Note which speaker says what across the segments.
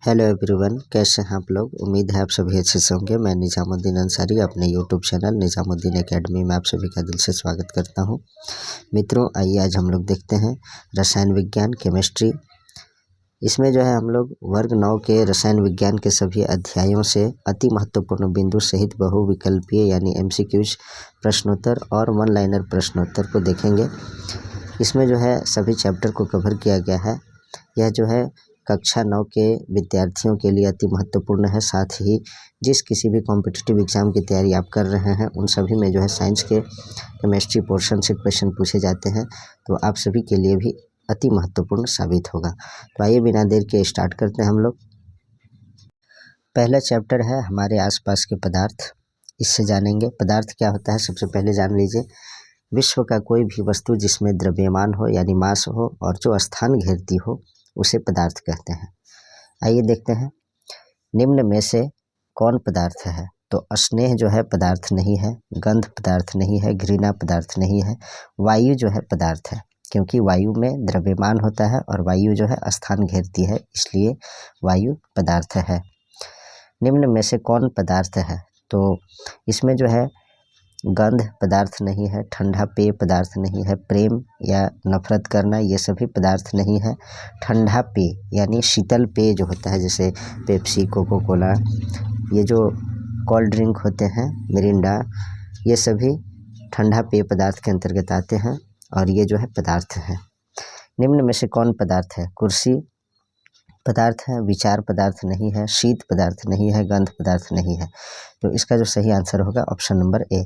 Speaker 1: Hello everyone, कैसे हैं आप लोग। उम्मीद है आप सभी अच्छे से होंगे। मैं निजामुद्दीन अंसारी अपने यूट्यूब चैनल निजामुद्दीन एकेडमी में आप सभी का दिल से स्वागत करता हूं। मित्रों, आइए आज हम लोग देखते हैं रसायन विज्ञान केमिस्ट्री। इसमें जो है हम लोग वर्ग 9 के रसायन विज्ञान के सभी अध्यायों से अति महत्वपूर्ण बिंदु सहित बहुविकल्पीय यानी MCQs प्रश्नोत्तर और वन लाइनर प्रश्नोत्तर को देखेंगे। इसमें जो है सभी चैप्टर को कवर किया गया है। यह जो है कक्षा 9 के विद्यार्थियों के लिए अति महत्वपूर्ण है। साथ ही जिस किसी भी कॉम्पिटिटिव एग्ज़ाम की तैयारी आप कर रहे हैं उन सभी में जो है साइंस के केमिस्ट्री पोर्शन से क्वेश्चन पूछे जाते हैं, तो आप सभी के लिए भी अति महत्वपूर्ण साबित होगा। तो आइए बिना देर के स्टार्ट करते हैं हम लोग। पहला चैप्टर है हमारे आसपास के पदार्थ। इससे जानेंगे पदार्थ क्या होता है। सबसे पहले जान लीजिए, विश्व का कोई भी वस्तु जिसमें द्रव्यमान हो यानी मास हो और जो स्थान घेरती हो उसे पदार्थ कहते हैं। आइए देखते हैं, निम्न में से कौन पदार्थ है। तो स्नेह जो है पदार्थ नहीं है, गंध पदार्थ नहीं है, घृणा पदार्थ नहीं है, वायु जो है पदार्थ है, क्योंकि वायु में द्रव्यमान होता है और वायु जो है स्थान घेरती है, इसलिए वायु पदार्थ है। निम्न में से कौन पदार्थ है। तो इसमें जो है गंध पदार्थ नहीं है, ठंडा पेय पदार्थ नहीं है, प्रेम या नफरत करना ये सभी पदार्थ नहीं है। ठंडा पेय यानी शीतल पेय जो होता है, जैसे पेप्सी, कोको कोला, ये जो कोल्ड ड्रिंक होते हैं, मिरिंडा, ये सभी ठंडा पेय पदार्थ के अंतर्गत आते हैं और ये जो है पदार्थ है। निम्न में से कौन पदार्थ है। कुर्सी पदार्थ है, विचार पदार्थ नहीं है, शीत पदार्थ नहीं है, गंध पदार्थ नहीं है। तो इसका जो सही आंसर होगा option number A.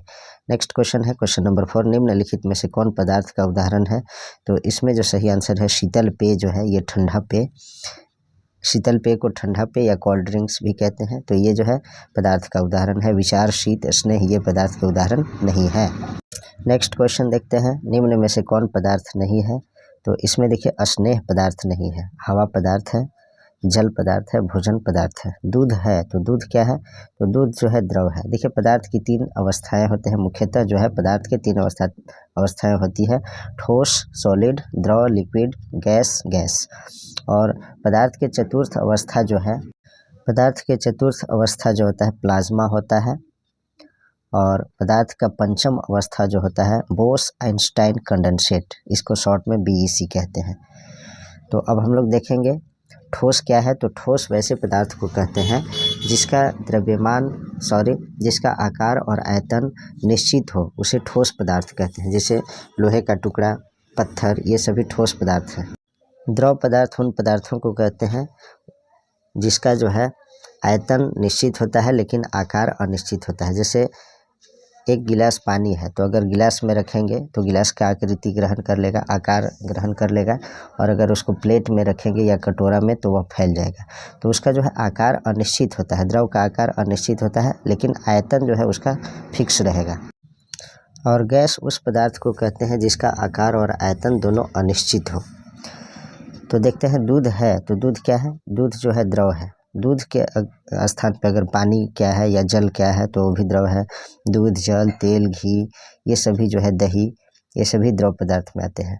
Speaker 1: Next question है क्वेश्चन नंबर 4, निम्नलिखित में से कौन पदार्थ का उदाहरण है। तो इसमें जो सही आंसर है शीतल पेय जो है ये ठंडा पेय। शीतल पेय को ठंडा पेय या कोल्ड ड्रिंक्स भी कहते हैं, तो ये जो है पदार्थ का उदाहरण है। विचार, शीत, स्नेह ये पदार्थ के उदाहरण नहीं है। नेक्स्ट क्वेश्चन देखते हैं, निम्न में से कौन पदार्थ नहीं है। तो इसमें देखिए स्नेह पदार्थ नहीं है, हवा पदार्थ है, जल पदार्थ है, भोजन पदार्थ है। दूध है, तो दूध क्या है। तो दूध जो है द्रव है। देखिए पदार्थ की 3 अवस्थाएं होते हैं, मुख्यतः जो है पदार्थ के 3 अवस्थाएं होती है, ठोस, सॉलिड, द्रव, लिक्विड, गैस, गैस। और पदार्थ के चतुर्थ अवस्था जो है, पदार्थ के चतुर्थ अवस्था जो होता है प्लाज्मा होता है। और पदार्थ का पंचम अवस्था जो होता है बोस-आइंस्टाइन कंडेंसेट, इसको शॉर्ट में BEC कहते हैं। तो अब हम लोग देखेंगे ठोस क्या है। तो ठोस वैसे पदार्थ को कहते हैं जिसका जिसका आकार और आयतन निश्चित हो, उसे ठोस पदार्थ कहते हैं। जैसे लोहे का टुकड़ा, पत्थर, ये सभी ठोस पदार्थ हैं। द्रव पदार्थ उन पदार्थों को कहते हैं जिसका जो है आयतन निश्चित होता है लेकिन आकार अनिश्चित होता है। जैसे एक गिलास पानी है, तो अगर गिलास में रखेंगे तो गिलास का आकृति ग्रहण कर लेगा, आकार ग्रहण कर लेगा, और अगर उसको प्लेट में रखेंगे या कटोरा में तो वह फैल जाएगा। तो उसका जो है आकार अनिश्चित होता है, द्रव का आकार अनिश्चित होता है लेकिन आयतन जो है उसका फिक्स रहेगा। और गैस उस पदार्थ को कहते हैं जिसका आकार और आयतन दोनों अनिश्चित हो। तो देखते हैं दूध है, तो दूध क्या है। दूध जो है द्रव है। दूध के स्थान पर अगर पानी क्या है या जल क्या है तो वो भी द्रव है। दूध, जल, तेल, घी, ये सभी जो है दही, ये सभी द्रव पदार्थ में आते हैं,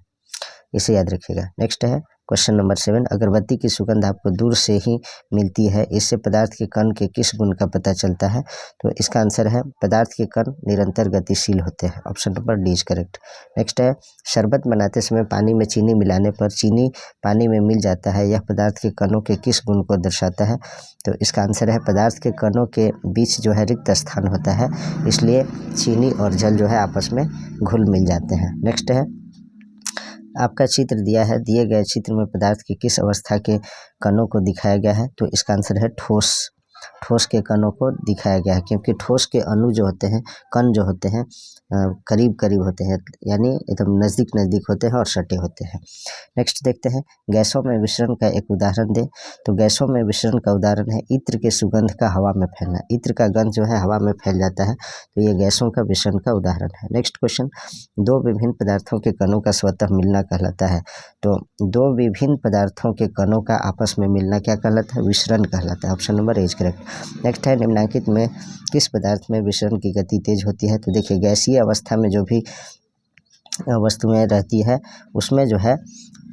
Speaker 1: इसे याद रखिएगा। नेक्स्ट है क्वेश्चन नंबर 7, अगरबत्ती की सुगंध आपको दूर से ही मिलती है, इससे पदार्थ के कण के किस गुण का पता चलता है। तो इसका आंसर है पदार्थ के कण निरंतर गतिशील होते हैं, option number D is correct. Next है शरबत बनाते समय पानी में चीनी मिलाने पर चीनी पानी में मिल जाता है, यह पदार्थ के कणों के किस गुण को दर्शाता है। तो इसका आंसर है पदार्थ के कणों के बीच जो है रिक्त स्थान होता है, इसलिए चीनी और जल जो है आपस में घुल मिल जाते हैं। नेक्स्ट है आपका चित्र दिया है, दिए गए चित्र में पदार्थ की किस अवस्था के कणों को दिखाया गया है। तो इसका आंसर है ठोस। ठोस के कणों को दिखाया गया है, क्योंकि ठोस के अणु जो होते हैं, कण जो होते हैं करीब करीब होते हैं, यानी एकदम नज़दीक नज़दीक होते हैं और सटे होते हैं। नेक्स्ट देखते हैं गैसों में विसरण का एक उदाहरण दे। तो गैसों में विसरण का उदाहरण है इत्र के सुगंध का हवा में फैलना। इत्र का गंध जो है हवा में फैल जाता है, तो ये गैसों का विसरण का उदाहरण है। नेक्स्ट क्वेश्चन, 2 विभिन्न पदार्थों के कणों का स्वतः मिलना कहलाता है। तो 2 विभिन्न पदार्थों के कणों का आपस में मिलना क्या कहलाता है, विसरण कहलाता है, option number A is correct. Next है निम्नलिखित में किस पदार्थ में विसरण की गति तेज होती है। तो देखिए गैसीय अवस्था में जो भी वस्तु में रहती है उसमें जो है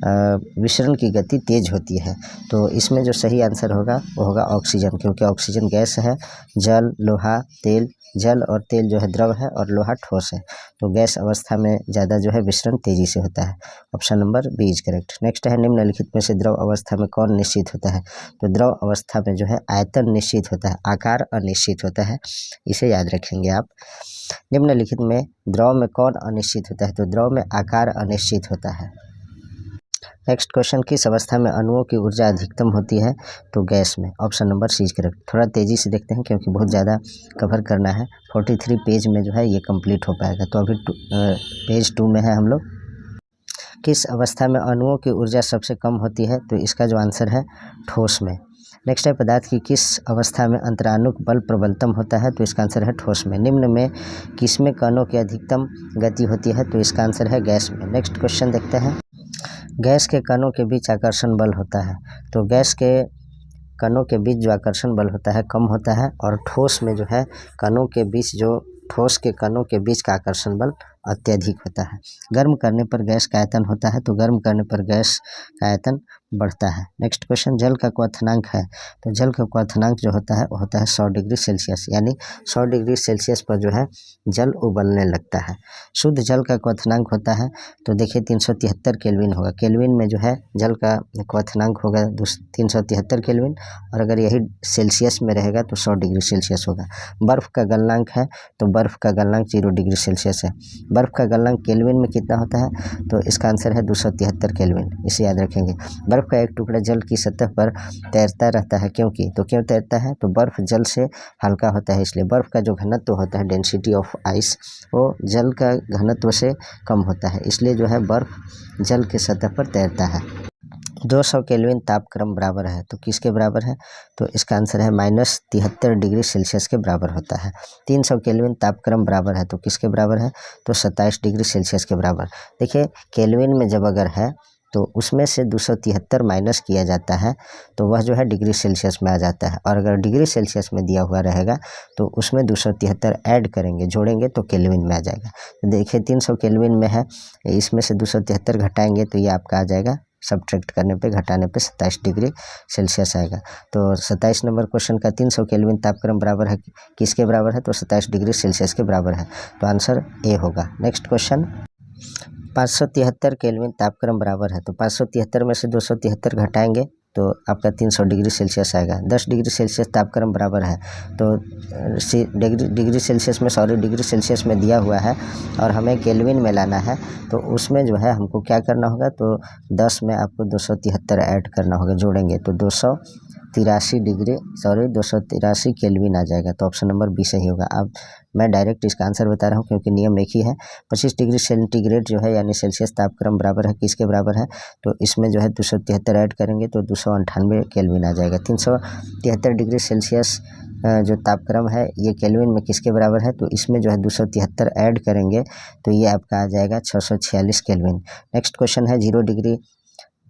Speaker 1: विसरण की गति तेज होती है। तो इसमें जो सही आंसर होगा वो होगा ऑक्सीजन, क्योंकि ऑक्सीजन गैस है, जल, लोहा, तेल, जल और तेल जो है द्रव है और लोहा ठोस है। तो गैस अवस्था में ज़्यादा जो है विसरण तेजी से होता है। Option number B is correct. Next है निम्नलिखित में से द्रव अवस्था में कौन निश्चित होता है? तो द्रव अवस्था में जो है आयतन निश्चित होता है, आकार अनिश्चित होता है, इसे याद रखेंगे आप। निम्नलिखित में द्रव में कौन अनिश्चित होता है? तो द्रव में आकार अनिश्चित होता है। नेक्स्ट क्वेश्चन, किस अवस्था में अणुओं की ऊर्जा अधिकतम होती है? तो गैस में। Option number C is correct. थोड़ा तेज़ी से देखते हैं क्योंकि बहुत ज़्यादा कवर करना है। 43 पेज में जो है ये कंप्लीट हो पाएगा। तो अभी पेज 2 में है हम लोग। किस अवस्था में अणुओं की ऊर्जा सबसे कम होती है? तो इसका जो आंसर है ठोस में। नेक्स्ट है पदार्थ की किस अवस्था में अंतरानुक बल प्रबलतम होता है? तो इसका आंसर है ठोस में। निम्न में किसमें कणों की अधिकतम गति होती है? तो इसका आंसर है गैस में। नेक्स्ट क्वेश्चन देखते हैं। गैस के कणों के बीच आकर्षण बल होता है। तो गैस के कणों के बीच जो आकर्षण बल होता है कम होता है, और ठोस में जो है कणों के बीच जो ठोस के कणों के बीच का आकर्षण बल अत्यधिक होता है। गर्म करने पर गैस का आयतन होता है, तो गर्म करने पर गैस का आयतन बढ़ता है। नेक्स्ट क्वेश्चन, जल का क्वथनांक है? तो जल का क्वथनांक जो होता है वो होता है 100 डिग्री सेल्सियस, यानी 100 डिग्री सेल्सियस पर जो है जल उबलने लगता है। शुद्ध जल का क्वथनांक होता है तो देखिए 373 केल्विन होगा। केल्विन में जो है जल का क्वथनांक होगा 373 केल्विन, और अगर यही सेल्सियस में रहेगा तो 100 डिग्री सेल्सियस होगा। बर्फ़ का गलनांक है तो बर्फ़ का गलनांक 0 डिग्री सेल्सियस है। बर्फ़ का गलनांक केल्विन में कितना होता है? तो इसका आंसर है 273 केल्विन, इसे याद रखेंगे। बर्फ़ का एक टुकड़ा जल की सतह पर तैरता रहता है, क्योंकि तो क्यों तैरता है? तो बर्फ़ जल से हल्का होता है, इसलिए बर्फ़ का जो घनत्व होता है, डेंसिटी ऑफ आइस, वो जल का घनत्व से कम होता है, इसलिए जो है बर्फ़ जल के सतह पर तैरता है। 200 केल्विन तापक्रम बराबर है तो किसके बराबर है? तो इसका आंसर है -73 डिग्री सेल्सियस के बराबर होता है। 300 केल्विन तापक्रम बराबर है तो किसके बराबर है? तो 27 डिग्री सेल्सियस के बराबर। देखिए केल्विन में जब अगर है तो उसमें से 273 माइनस किया जाता है तो वह जो है डिग्री सेल्सियस में आ जाता है, और अगर डिग्री सेल्सियस में दिया हुआ रहेगा तो उसमें 273 ऐड करेंगे, जोड़ेंगे तो केल्विन में आ जाएगा। तो देखिए 300 केल्विन में है, इसमें से 273 घटाएंगे तो ये आपका आ जाएगा, सब्ट्रैक्ट करने पे, घटाने पे 27 डिग्री सेल्सियस आएगा। तो 27 नंबर क्वेश्चन का 300 केल्विन तापक्रम बराबर है किसके बराबर है? तो 27 डिग्री सेल्सियस के बराबर है, तो आंसर ए होगा। नेक्स्ट क्वेश्चन, 573 केल्विन तापक्रम बराबर है तो 573 में से 273 घटाएंगे तो आपका 300 डिग्री सेल्सियस आएगा। 10 डिग्री सेल्सियस तापक्रम बराबर है तो डिग्री सेल्सियस में डिग्री सेल्सियस में दिया हुआ है और हमें केल्विन में लाना है, तो उसमें जो है हमको क्या करना होगा? तो 10 में आपको 273 ऐड करना होगा, जोड़ेंगे तो 283 केल्विन आ जाएगा। तो ऑप्शन नंबर बी सही होगा। अब मैं डायरेक्ट इसका आंसर बता रहा हूँ क्योंकि नियम एक ही है। 25 डिग्री सेंटीग्रेड जो है यानी सेल्सियस तापक्रम बराबर है किसके बराबर है? तो इसमें जो है 273 ऐड करेंगे तो 298 केल्विन आ जाएगा। 373 डिग्री सेल्सियस जो तापक्रम है ये केल्विन में किसके बराबर है? तो इसमें जो है 273 ऐड करेंगे तो ये आपका आ जाएगा 646 केल्विन। नेक्स्ट क्वेश्चन है 0 डिग्री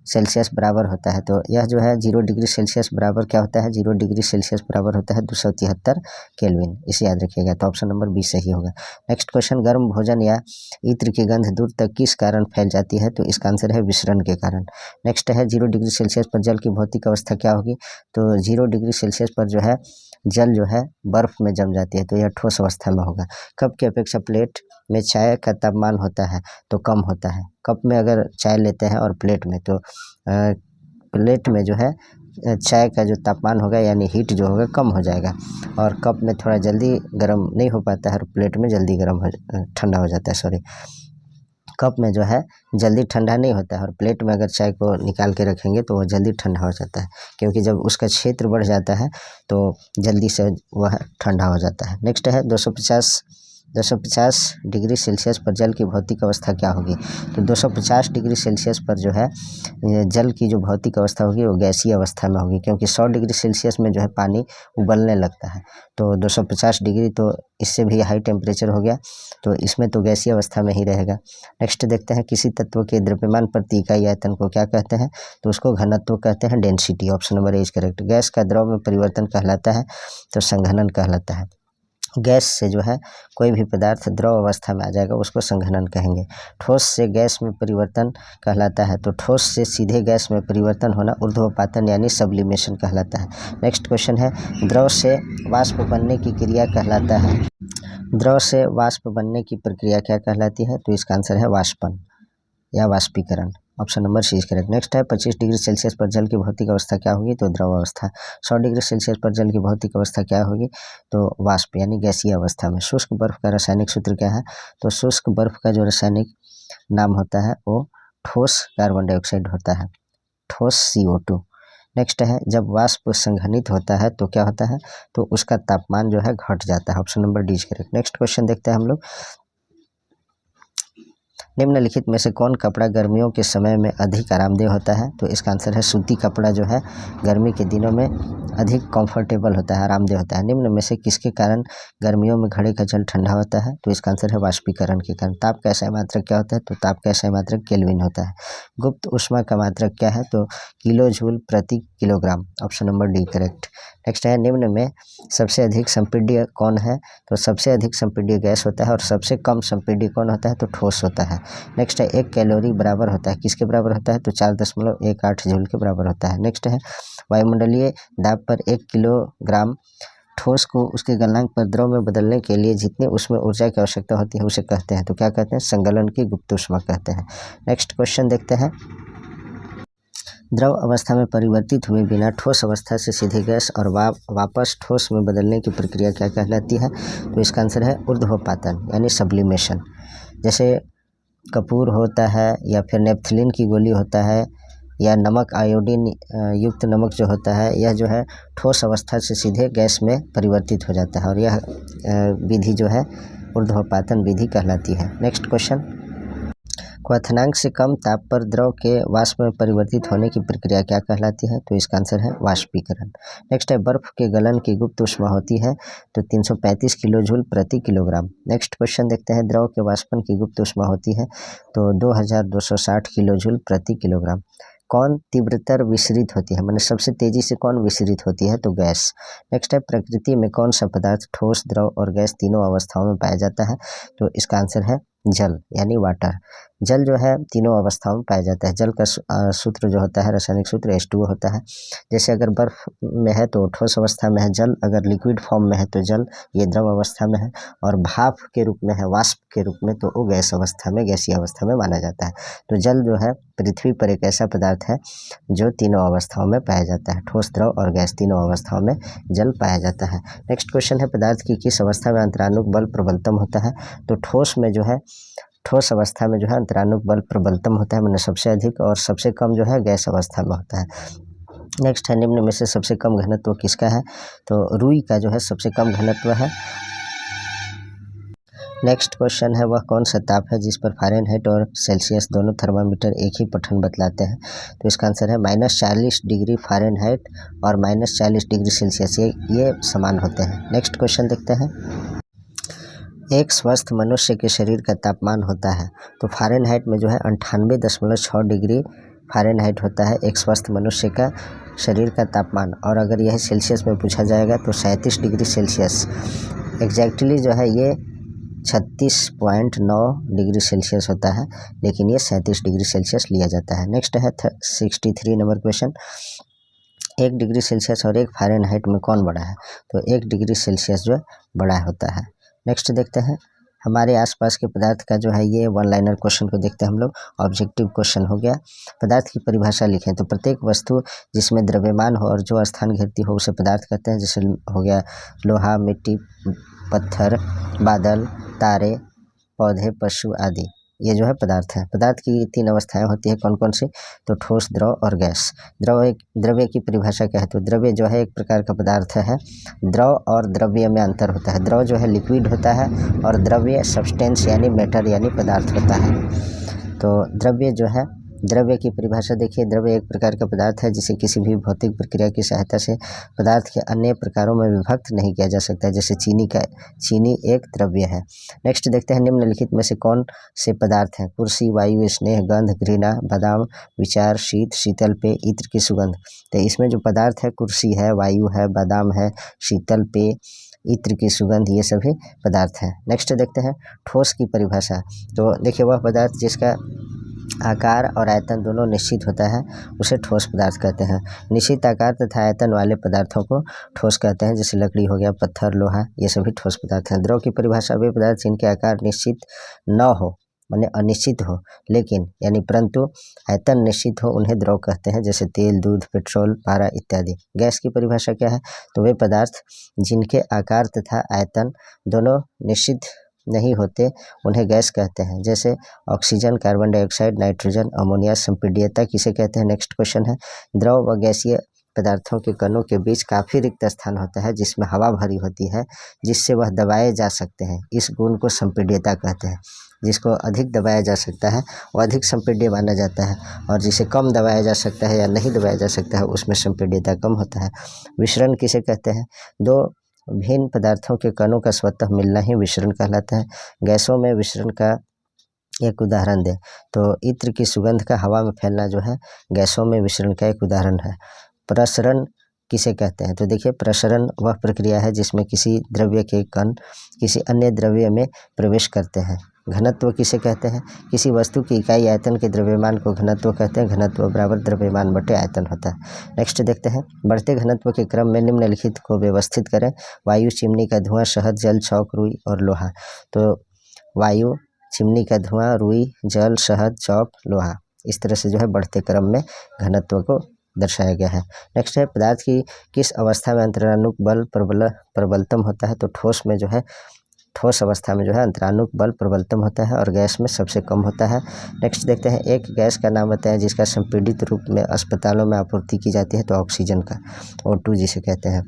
Speaker 1: सेल्सियस बराबर होता है, तो यह जो है 0 डिग्री सेल्सियस बराबर क्या होता है? 0 डिग्री सेल्सियस बराबर होता है 273 केल्विन, इसे याद रखिएगा। तो ऑप्शन नंबर बी सही होगा। नेक्स्ट क्वेश्चन, गर्म भोजन या इत्र की गंध दूर तक किस कारण फैल जाती है? तो इसका आंसर है विसरण के कारण। नेक्स्ट है 0 डिग्री सेल्सियस पर जल की भौतिक अवस्था क्या होगी? तो 0 डिग्री सेल्सियस पर जो है जल जो है बर्फ में जम जाती है, तो यह ठोस अवस्था में होगा। कप की अपेक्षा प्लेट में चाय का तापमान होता है तो कम होता है। कप में अगर चाय लेते हैं और प्लेट में, तो प्लेट में जो है चाय का जो तापमान होगा यानी हीट जो होगा कम हो जाएगा, और कप में थोड़ा जल्दी गर्म नहीं हो पाता है और प्लेट में जल्दी ठंडा हो जाता है। सॉरी, कप में जो है जल्दी ठंडा नहीं होता है और प्लेट में अगर चाय को निकाल के रखेंगे तो वह जल्दी ठंडा हो जाता है, क्योंकि जब उसका क्षेत्र बढ़ जाता है तो जल्दी से वह ठंडा हो जाता है। नेक्स्ट है 250 डिग्री सेल्सियस पर जल की भौतिक अवस्था क्या होगी? तो 250 डिग्री सेल्सियस पर जो है जल की जो भौतिक अवस्था होगी वो गैसीय अवस्था में होगी, क्योंकि 100 डिग्री सेल्सियस में जो है पानी उबलने लगता है। तो 250 डिग्री तो इससे भी हाई टेम्परेचर हो गया, तो इसमें तो गैसीय अवस्था में ही रहेगा। नेक्स्ट देखते हैं, किसी तत्व के द्रव्यमान प्रति इकाई आयतन को क्या कहते हैं? तो उसको घनत्व कहते हैं, density. Option number A is correct. Gas का द्रव में परिवर्तन कहलाता है तो संघनन कहलाता है। गैस से जो है कोई भी पदार्थ द्रव अवस्था में आ जाएगा उसको संघनन कहेंगे। ठोस से गैस में परिवर्तन कहलाता है। तो ठोस से सीधे गैस में परिवर्तन होना ऊर्ध्वपातन यानी सब्लिमेशन कहलाता है। नेक्स्ट क्वेश्चन है, द्रव से वाष्प बनने की क्रिया कहलाता है। द्रव से वाष्प बनने की प्रक्रिया क्या कहलाती है? तो इसका आंसर है वाष्पन या वाष्पीकरण। Option number C is correct. Next है, 25 डिग्री सेल्सियस पर जल की भौतिक अवस्था क्या होगी? तो द्रव अवस्था। 100 डिग्री सेल्सियस पर जल की भौतिक अवस्था क्या होगी? तो वाष्प यानी गैसीय अवस्था में। शुष्क बर्फ का रासायनिक सूत्र क्या है? तो शुष्क बर्फ का जो रासायनिक नाम होता है वो ठोस कार्बन डाइऑक्साइड होता है, ठोस CO2। नेक्स्ट है, जब वाष्प संघनित होता है तो क्या होता है? तो उसका तापमान जो है घट जाता है। Option number D is correct. Next question देखते हैं हम लोग, निम्नलिखित में से कौन कपड़ा गर्मियों के समय में अधिक आरामदेह होता है? तो इसका आंसर है सूती कपड़ा जो है गर्मी के दिनों में अधिक कंफर्टेबल होता है, आरामदेह होता है। निम्न में से किसके कारण गर्मियों में घड़े का जल ठंडा होता है? तो इसका आंसर है वाष्पीकरण के कारण। ताप का SI मात्रक क्या होता है? तो ताप का SI मात्रक केल्विन होता है। गुप्त ऊष्मा का मात्रक क्या है? तो किलो जूल प्रति kilogram. Option number D correct. Next है, निम्न में सबसे अधिक संपीड्य कौन है? तो सबसे अधिक संपीड्य गैस होता है और सबसे कम संपीड्य कौन होता है? तो ठोस होता है। नेक्स्ट है, 1 कैलोरी बराबर होता है किसके बराबर होता है? तो 4.18 जूल के बराबर होता है। नेक्स्ट है, वायुमंडलीय दाब पर 1 किलोग्राम ठोस को उसके गलनांक पर द्रव में बदलने के लिए जितनी उसमें ऊर्जा की आवश्यकता होती है उसे कहते हैं। तो क्या कहते हैं? संगलन की गुप्त ऊष्मा कहते हैं। नेक्स्ट क्वेश्चन देखते हैं, द्रव अवस्था में परिवर्तित हुए बिना ठोस अवस्था से सीधे गैस और वापस ठोस में बदलने की प्रक्रिया क्या कहलाती है? तो इसका आंसर है ऊर्ध्वपातन यानी सब्लिमेशन। जैसे कपूर होता है या फिर नेप्थलीन की गोली होता है या नमक, आयोडीन युक्त नमक जो होता है, यह जो है ठोस अवस्था से सीधे गैस में परिवर्तित हो जाता है और यह विधि जो है ऊर्ध्वपातन विधि कहलाती है। नेक्स्ट क्वेश्चन, क्वथनांक से कम ताप पर द्रव के वाष्प में परिवर्तित होने की प्रक्रिया क्या कहलाती है? तो इसका आंसर है वाष्पीकरण। नेक्स्ट है, बर्फ के गलन की गुप्त ऊष्मा होती है तो 335 किलो जूल प्रति किलोग्राम। नेक्स्ट क्वेश्चन देखते हैं, द्रव के वाष्पन की गुप्त ऊष्मा होती है तो 2260 किलो जूल प्रति किलोग्राम। कौन तीव्रतर विसरित होती है, मतलब सबसे तेजी से कौन विसरित होती है? तो गैस। नेक्स्ट है, प्रकृति में कौन सा पदार्थ ठोस, द्रव और गैस तीनों अवस्थाओं में पाया जाता है? तो इसका आंसर है जल यानी वाटर। जल जो है तीनों अवस्थाओं में पाया जाता है। जल का सूत्र जो होता है रासायनिक सूत्र H2O होता है। जैसे अगर बर्फ में है तो ठोस अवस्था में है जल, अगर लिक्विड फॉर्म में है तो जल ये द्रव अवस्था में है, और भाप के रूप में है, वाष्प के रूप में, तो वो गैस अवस्था में, गैसीय अवस्था में माना जाता है। तो जल जो है पृथ्वी पर एक ऐसा पदार्थ है जो तीनों अवस्थाओं में पाया जाता है, ठोस, द्रव और गैस तीनों अवस्थाओं में जल पाया जाता है। नेक्स्ट क्वेश्चन है, पदार्थ की किस अवस्था में अंतरानुक बल प्रबलतम होता है? तो ठोस में जो है, ठोस अवस्था में जो है अंतरानुक बल प्रबलतम होता है, मतलब सबसे अधिक, और सबसे कम जो है गैस अवस्था में होता है। नेक्स्ट है, निम्न में से सबसे कम घनत्व किसका है? तो रुई का जो है सबसे कम घनत्व है। नेक्स्ट क्वेश्चन है, वह कौन सा ताप है जिस पर फ़ारेनहाइट और सेल्सियस दोनों थर्मामीटर एक ही पठन बतलाते हैं? तो इसका आंसर है -40 डिग्री फ़ारेनहाइट और -40 डिग्री सेल्सियस, ये समान होते हैं। नेक्स्ट क्वेश्चन देखते हैं, एक स्वस्थ मनुष्य के शरीर का तापमान होता है तो फ़ारेनहाइट में जो है 98.6 डिग्री फ़ारेनहाइट होता है एक स्वस्थ मनुष्य का शरीर का तापमान, और अगर यह सेल्सियस में पूछा जाएगा तो 37 डिग्री सेल्सियस। एग्जैक्टली जो है ये 36.9 डिग्री सेल्सियस होता है, लेकिन ये 37 डिग्री सेल्सियस लिया जाता है। नेक्स्ट है 63 नंबर क्वेश्चन, 1 डिग्री सेल्सियस और 1 फ़ारेनहाइट में कौन बड़ा है? तो 1 डिग्री सेल्सियस जो बड़ा होता है। नेक्स्ट देखते हैं, हमारे आसपास के पदार्थ का जो है ये वन लाइनर क्वेश्चन को देखते हैं हम लोग। ऑब्जेक्टिव क्वेश्चन हो गया, पदार्थ की परिभाषा लिखें। तो प्रत्येक वस्तु जिसमें द्रव्यमान हो और जो स्थान घेरती हो उसे पदार्थ कहते हैं। जैसे हो गया लोहा, मिट्टी, पत्थर, बादल, तारे, पौधे, पशु आदि, ये जो है पदार्थ है। पदार्थ की 3 अवस्थाएं होती है, कौन कौन सी? तो ठोस, द्रव और गैस। द्रव्य की परिभाषा क्या है? तो द्रव्य जो है एक प्रकार का पदार्थ है। द्रव और द्रव्य में अंतर होता है। द्रव जो है लिक्विड होता है और द्रव्य सब्सटेंस यानी मैटर यानी पदार्थ होता है। तो द्रव्य जो है, द्रव्य की परिभाषा देखिए, द्रव्य एक प्रकार का पदार्थ है जिसे किसी भी भौतिक प्रक्रिया की सहायता से पदार्थ के अन्य प्रकारों में विभक्त नहीं किया जा सकता, जैसे चीनी एक द्रव्य है। नेक्स्ट देखते हैं, निम्नलिखित में से कौन से पदार्थ हैं? कुर्सी, वायु, स्नेह, गंध, घृणा, बादाम, विचार, शीत, शीतल पेय, इत्र की सुगंध। तो इसमें जो पदार्थ है कुर्सी है, वायु है, बादाम है, शीतल पेय, इत्र की सुगंध, ये सभी पदार्थ हैं। नेक्स्ट देखते हैं ठोस की परिभाषा। तो देखिए वह पदार्थ जिसका आकार और आयतन दोनों निश्चित होता है उसे ठोस पदार्थ कहते हैं। निश्चित आकार तथा आयतन वाले पदार्थों को ठोस कहते हैं, जैसे लकड़ी हो गया, पत्थर, लोहा, ये सभी ठोस पदार्थ हैं। द्रव की परिभाषा वे पदार्थ जिनके आकार निश्चित न हो, माने अनिश्चित हो, लेकिन यानी परंतु आयतन निश्चित हो, उन्हें द्रव कहते हैं, जैसे तेल, दूध, पेट्रोल, पारा इत्यादि। गैस की परिभाषा क्या है? तो वे पदार्थ जिनके आकार तथा आयतन दोनों निश्चित नहीं होते उन्हें गैस कहते हैं, जैसे oxygen, carbon dioxide, nitrogen, ammonia. संपीड्यता किसे कहते हैं? नेक्स्ट क्वेश्चन है द्रव व गैसीय पदार्थों के कणों के बीच काफ़ी रिक्त स्थान होता है जिसमें हवा भरी होती है, जिससे वह दबाए जा सकते हैं। इस गुण को संपीड्यता कहते हैं। जिसको अधिक दबाया जा सकता है वो अधिक संपीड्य माना जाता है, और जिसे कम दबाया जा सकता है या नहीं दबाया जा सकता है उसमें संपीड्यता कम होता है। विसरण किसे कहते हैं? दो भिन्न पदार्थों के कणों का स्वतः मिलना ही विसरण कहलाता है। गैसों में विसरण का एक उदाहरण दें तो इत्र की सुगंध का हवा में फैलना जो है गैसों में विसरण का एक उदाहरण है। प्रसरण किसे कहते हैं? तो देखिए प्रसरण वह प्रक्रिया है जिसमें किसी द्रव्य के कण किसी अन्य द्रव्य में प्रवेश करते हैं। घनत्व किसे कहते हैं? किसी वस्तु की इकाई आयतन के द्रव्यमान को घनत्व कहते हैं। घनत्व बराबर द्रव्यमान बटे आयतन होता है। नेक्स्ट देखते हैं बढ़ते घनत्व के क्रम में निम्नलिखित को व्यवस्थित करें। वायु, चिमनी का धुआं, शहद, जल, चौक, रुई और लोहा। तो वायु, चिमनी का धुआं, रुई, जल, शहद, चौक, लोहा, इस तरह से जो है बढ़ते क्रम में घनत्व को दर्शाया गया है। नेक्स्ट है पदार्थ की किस अवस्था में अंतरानुक बल प्रबलतम होता है? तो ठोस में जो है ठोस अवस्था में जो है अंतरानुक बल प्रबलतम होता है और गैस में सबसे कम होता है। नेक्स्ट देखते हैं एक गैस का नाम बताएं जिसका संपीड़ित रूप में अस्पतालों में आपूर्ति की जाती है। तो ऑक्सीजन का, O2 जिसे कहते हैं।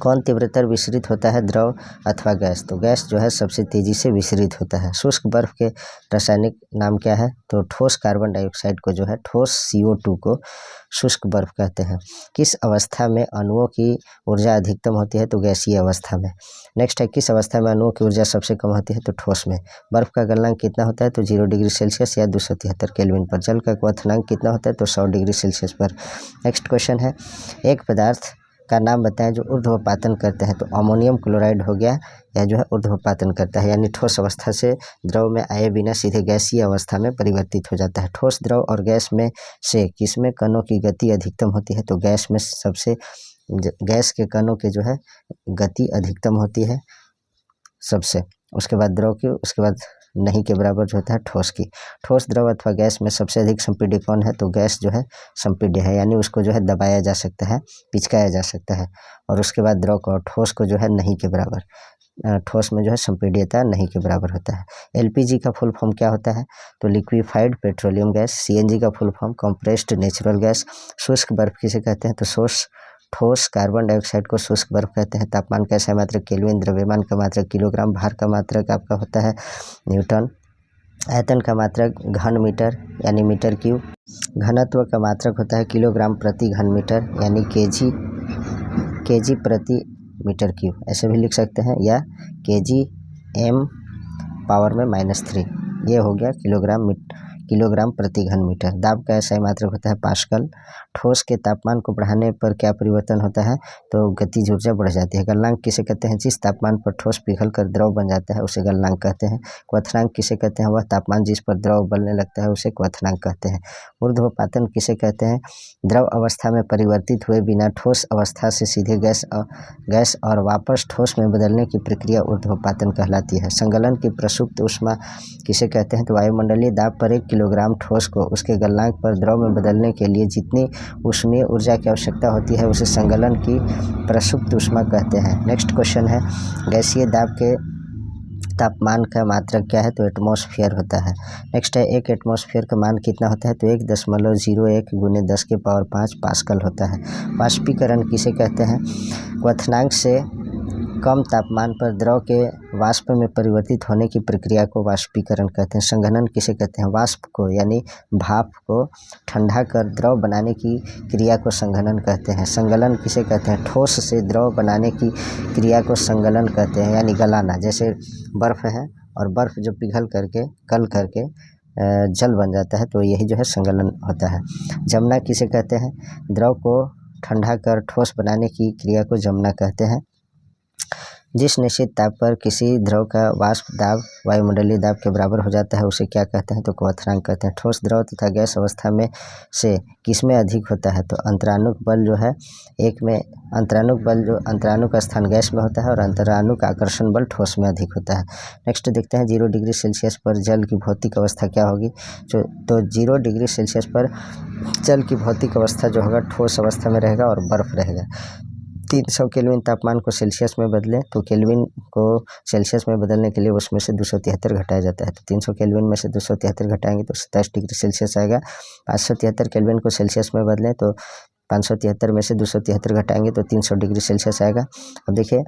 Speaker 1: कौन तीव्रतर विसरित होता है, द्रव अथवा गैस? तो गैस जो है सबसे तेजी से विसरित होता है। शुष्क बर्फ के रासायनिक नाम क्या है? तो ठोस कार्बन डाइऑक्साइड को जो है ठोस CO2 को शुष्क बर्फ कहते हैं। किस अवस्था में अणुओं की ऊर्जा अधिकतम होती है? तो गैसीय अवस्था में। नेक्स्ट है किस अवस्था में अणुओं की ऊर्जा सबसे कम होती है? तो ठोस में। बर्फ का गलनांक कितना होता है? तो 0 डिग्री सेल्सियस या 273 केल्विन पर। जल का क्वथनांक कितना होता है? तो 100 डिग्री सेल्सियस पर। नेक्स्ट क्वेश्चन है एक पदार्थ का नाम बताएं जो ऊर्ध्वपातन करते हैं। तो अमोनियम क्लोराइड हो गया, या जो है ऊर्ध्वपातन करता है, यानी ठोस अवस्था से द्रव में आए बिना सीधे गैसीय अवस्था में परिवर्तित हो जाता है। ठोस, द्रव और गैस में से किसमें कणों की गति अधिकतम होती है? तो गैस में सबसे गैस के कणों के जो है गति अधिकतम होती है सबसे, उसके बाद द्रव की, उसके बाद नहीं के बराबर जो होता है ठोस की। ठोस, द्रव अथवा गैस में सबसे अधिक संपीड्य कौन है? तो गैस जो है संपीड्य है, यानी उसको जो है दबाया जा सकता है, पिचकाया जा सकता है। और उसके बाद द्रव को, ठोस को जो है नहीं के बराबर, ठोस में जो है संपीड्यता नहीं के बराबर होता है। LPG का फुल फॉर्म क्या होता है? तो लिक्विफाइड पेट्रोलियम गैस। CNG का full form compressed natural gas. शुष्क बर्फ किसे कहते हैं? तो ठोस कार्बन डाइऑक्साइड को शुष्क बर्फ कहते हैं। तापमान कैसा है? मात्रक केल्विन। द्रव्यमान का मात्रक किलोग्राम। भार का मात्रक आपका होता है न्यूटन। आयतन का मात्रक घन मीटर यानी मीटर क्यूब। घनत्व का मात्रक होता है किलोग्राम प्रति घन मीटर यानी केजी प्रति मीटर क्यूब, ऐसे भी लिख सकते हैं, या kg m (-3), ये हो गया किलोग्राम प्रति घन मीटर। दाब का ऐसा मात्रक होता है पास्कल। ठोस के तापमान को बढ़ाने पर क्या परिवर्तन होता है? तो गतिज ऊर्जा बढ़ जाती है। गलनांक किसे कहते हैं? जिस तापमान पर ठोस पिघलकर द्रव बन जाता है उसे गलनांक कहते हैं। क्वथनांक किसे कहते हैं? वह तापमान जिस पर द्रव बनने लगता है उसे क्वथनांक कहते हैं। ऊर्ध्वपातन किसे कहते हैं? द्रव अवस्था में परिवर्तित हुए बिना ठोस अवस्था से सीधे गैस और वापस ठोस में बदलने की प्रक्रिया ऊर्ध्वपातन कहलाती है। संगलन की प्रसुप्त ऊष्मा किसे कहते हैं? तो वायुमंडलीय दाब पर 1 किलोग्राम ठोस को उसके गलनांक पर द्रव में बदलने के लिए जितनी ऊष्मीय ऊर्जा की आवश्यकता होती है उसे संगलन की प्रसुप्त ऊष्मा कहते हैं। नेक्स्ट क्वेश्चन है गैसीय दाब के तापमान का मात्रक क्या है? तो एटमॉस्फेयर होता है। नेक्स्ट है एक एटमॉस्फेयर का मान कितना होता है? तो 1.01 × 10⁵ पास्कल होता है। वाष्पीकरण किसे कहते हैं? क्वथनांक से कम तापमान पर द्रव के वाष्प में परिवर्तित होने की प्रक्रिया को वाष्पीकरण कहते हैं। संघनन किसे कहते हैं? वाष्प को यानी भाप को ठंडा कर द्रव बनाने की क्रिया को संघनन कहते हैं। संगलन किसे कहते हैं? ठोस से द्रव बनाने की क्रिया को संगलन कहते हैं, यानी गलाना। जैसे बर्फ़ है और बर्फ़ जो पिघल करके गल करके जल बन जाता है, तो यही जो है संगलन होता है। जमना किसे कहते हैं? द्रव को ठंडा कर ठोस बनाने की क्रिया को जमना कहते हैं। जिस निश्चित ताप पर किसी द्रव का वाष्प दाब वायुमंडलीय दाब के बराबर हो जाता है उसे क्या कहते हैं, तो क्वथनांक कहते हैं। ठोस, द्रव तथा गैस अवस्था में से किसमें अधिक होता है, तो अंतरानुक बल जो है एक में, अंतरानुक बल जो अंतरानुक स्थान गैस में होता है और अंतरानुक आकर्षण बल ठोस में अधिक होता है। नेक्स्ट देखते हैं 0 डिग्री सेल्सियस पर जल की भौतिक अवस्था क्या होगी, तो 0 डिग्री सेल्सियस पर जल की भौतिक अवस्था जो होगा ठोस अवस्था में रहेगा और बर्फ रहेगा। 300 केल्विन तापमान को सेल्सियस में बदलें, तो केल्विन को सेल्सियस में बदलने के लिए उसमें से 273 घटाया जाता है। तो 300 केल्विन में से 273 घटाएंगे तो 27 डिग्री सेल्सियस आएगा। 573 केल्विन को सेल्सियस में बदलें तो 573 में से 273 घटाएंगे तो 300 डिग्री सेल्सियस आएगा। अब देखिए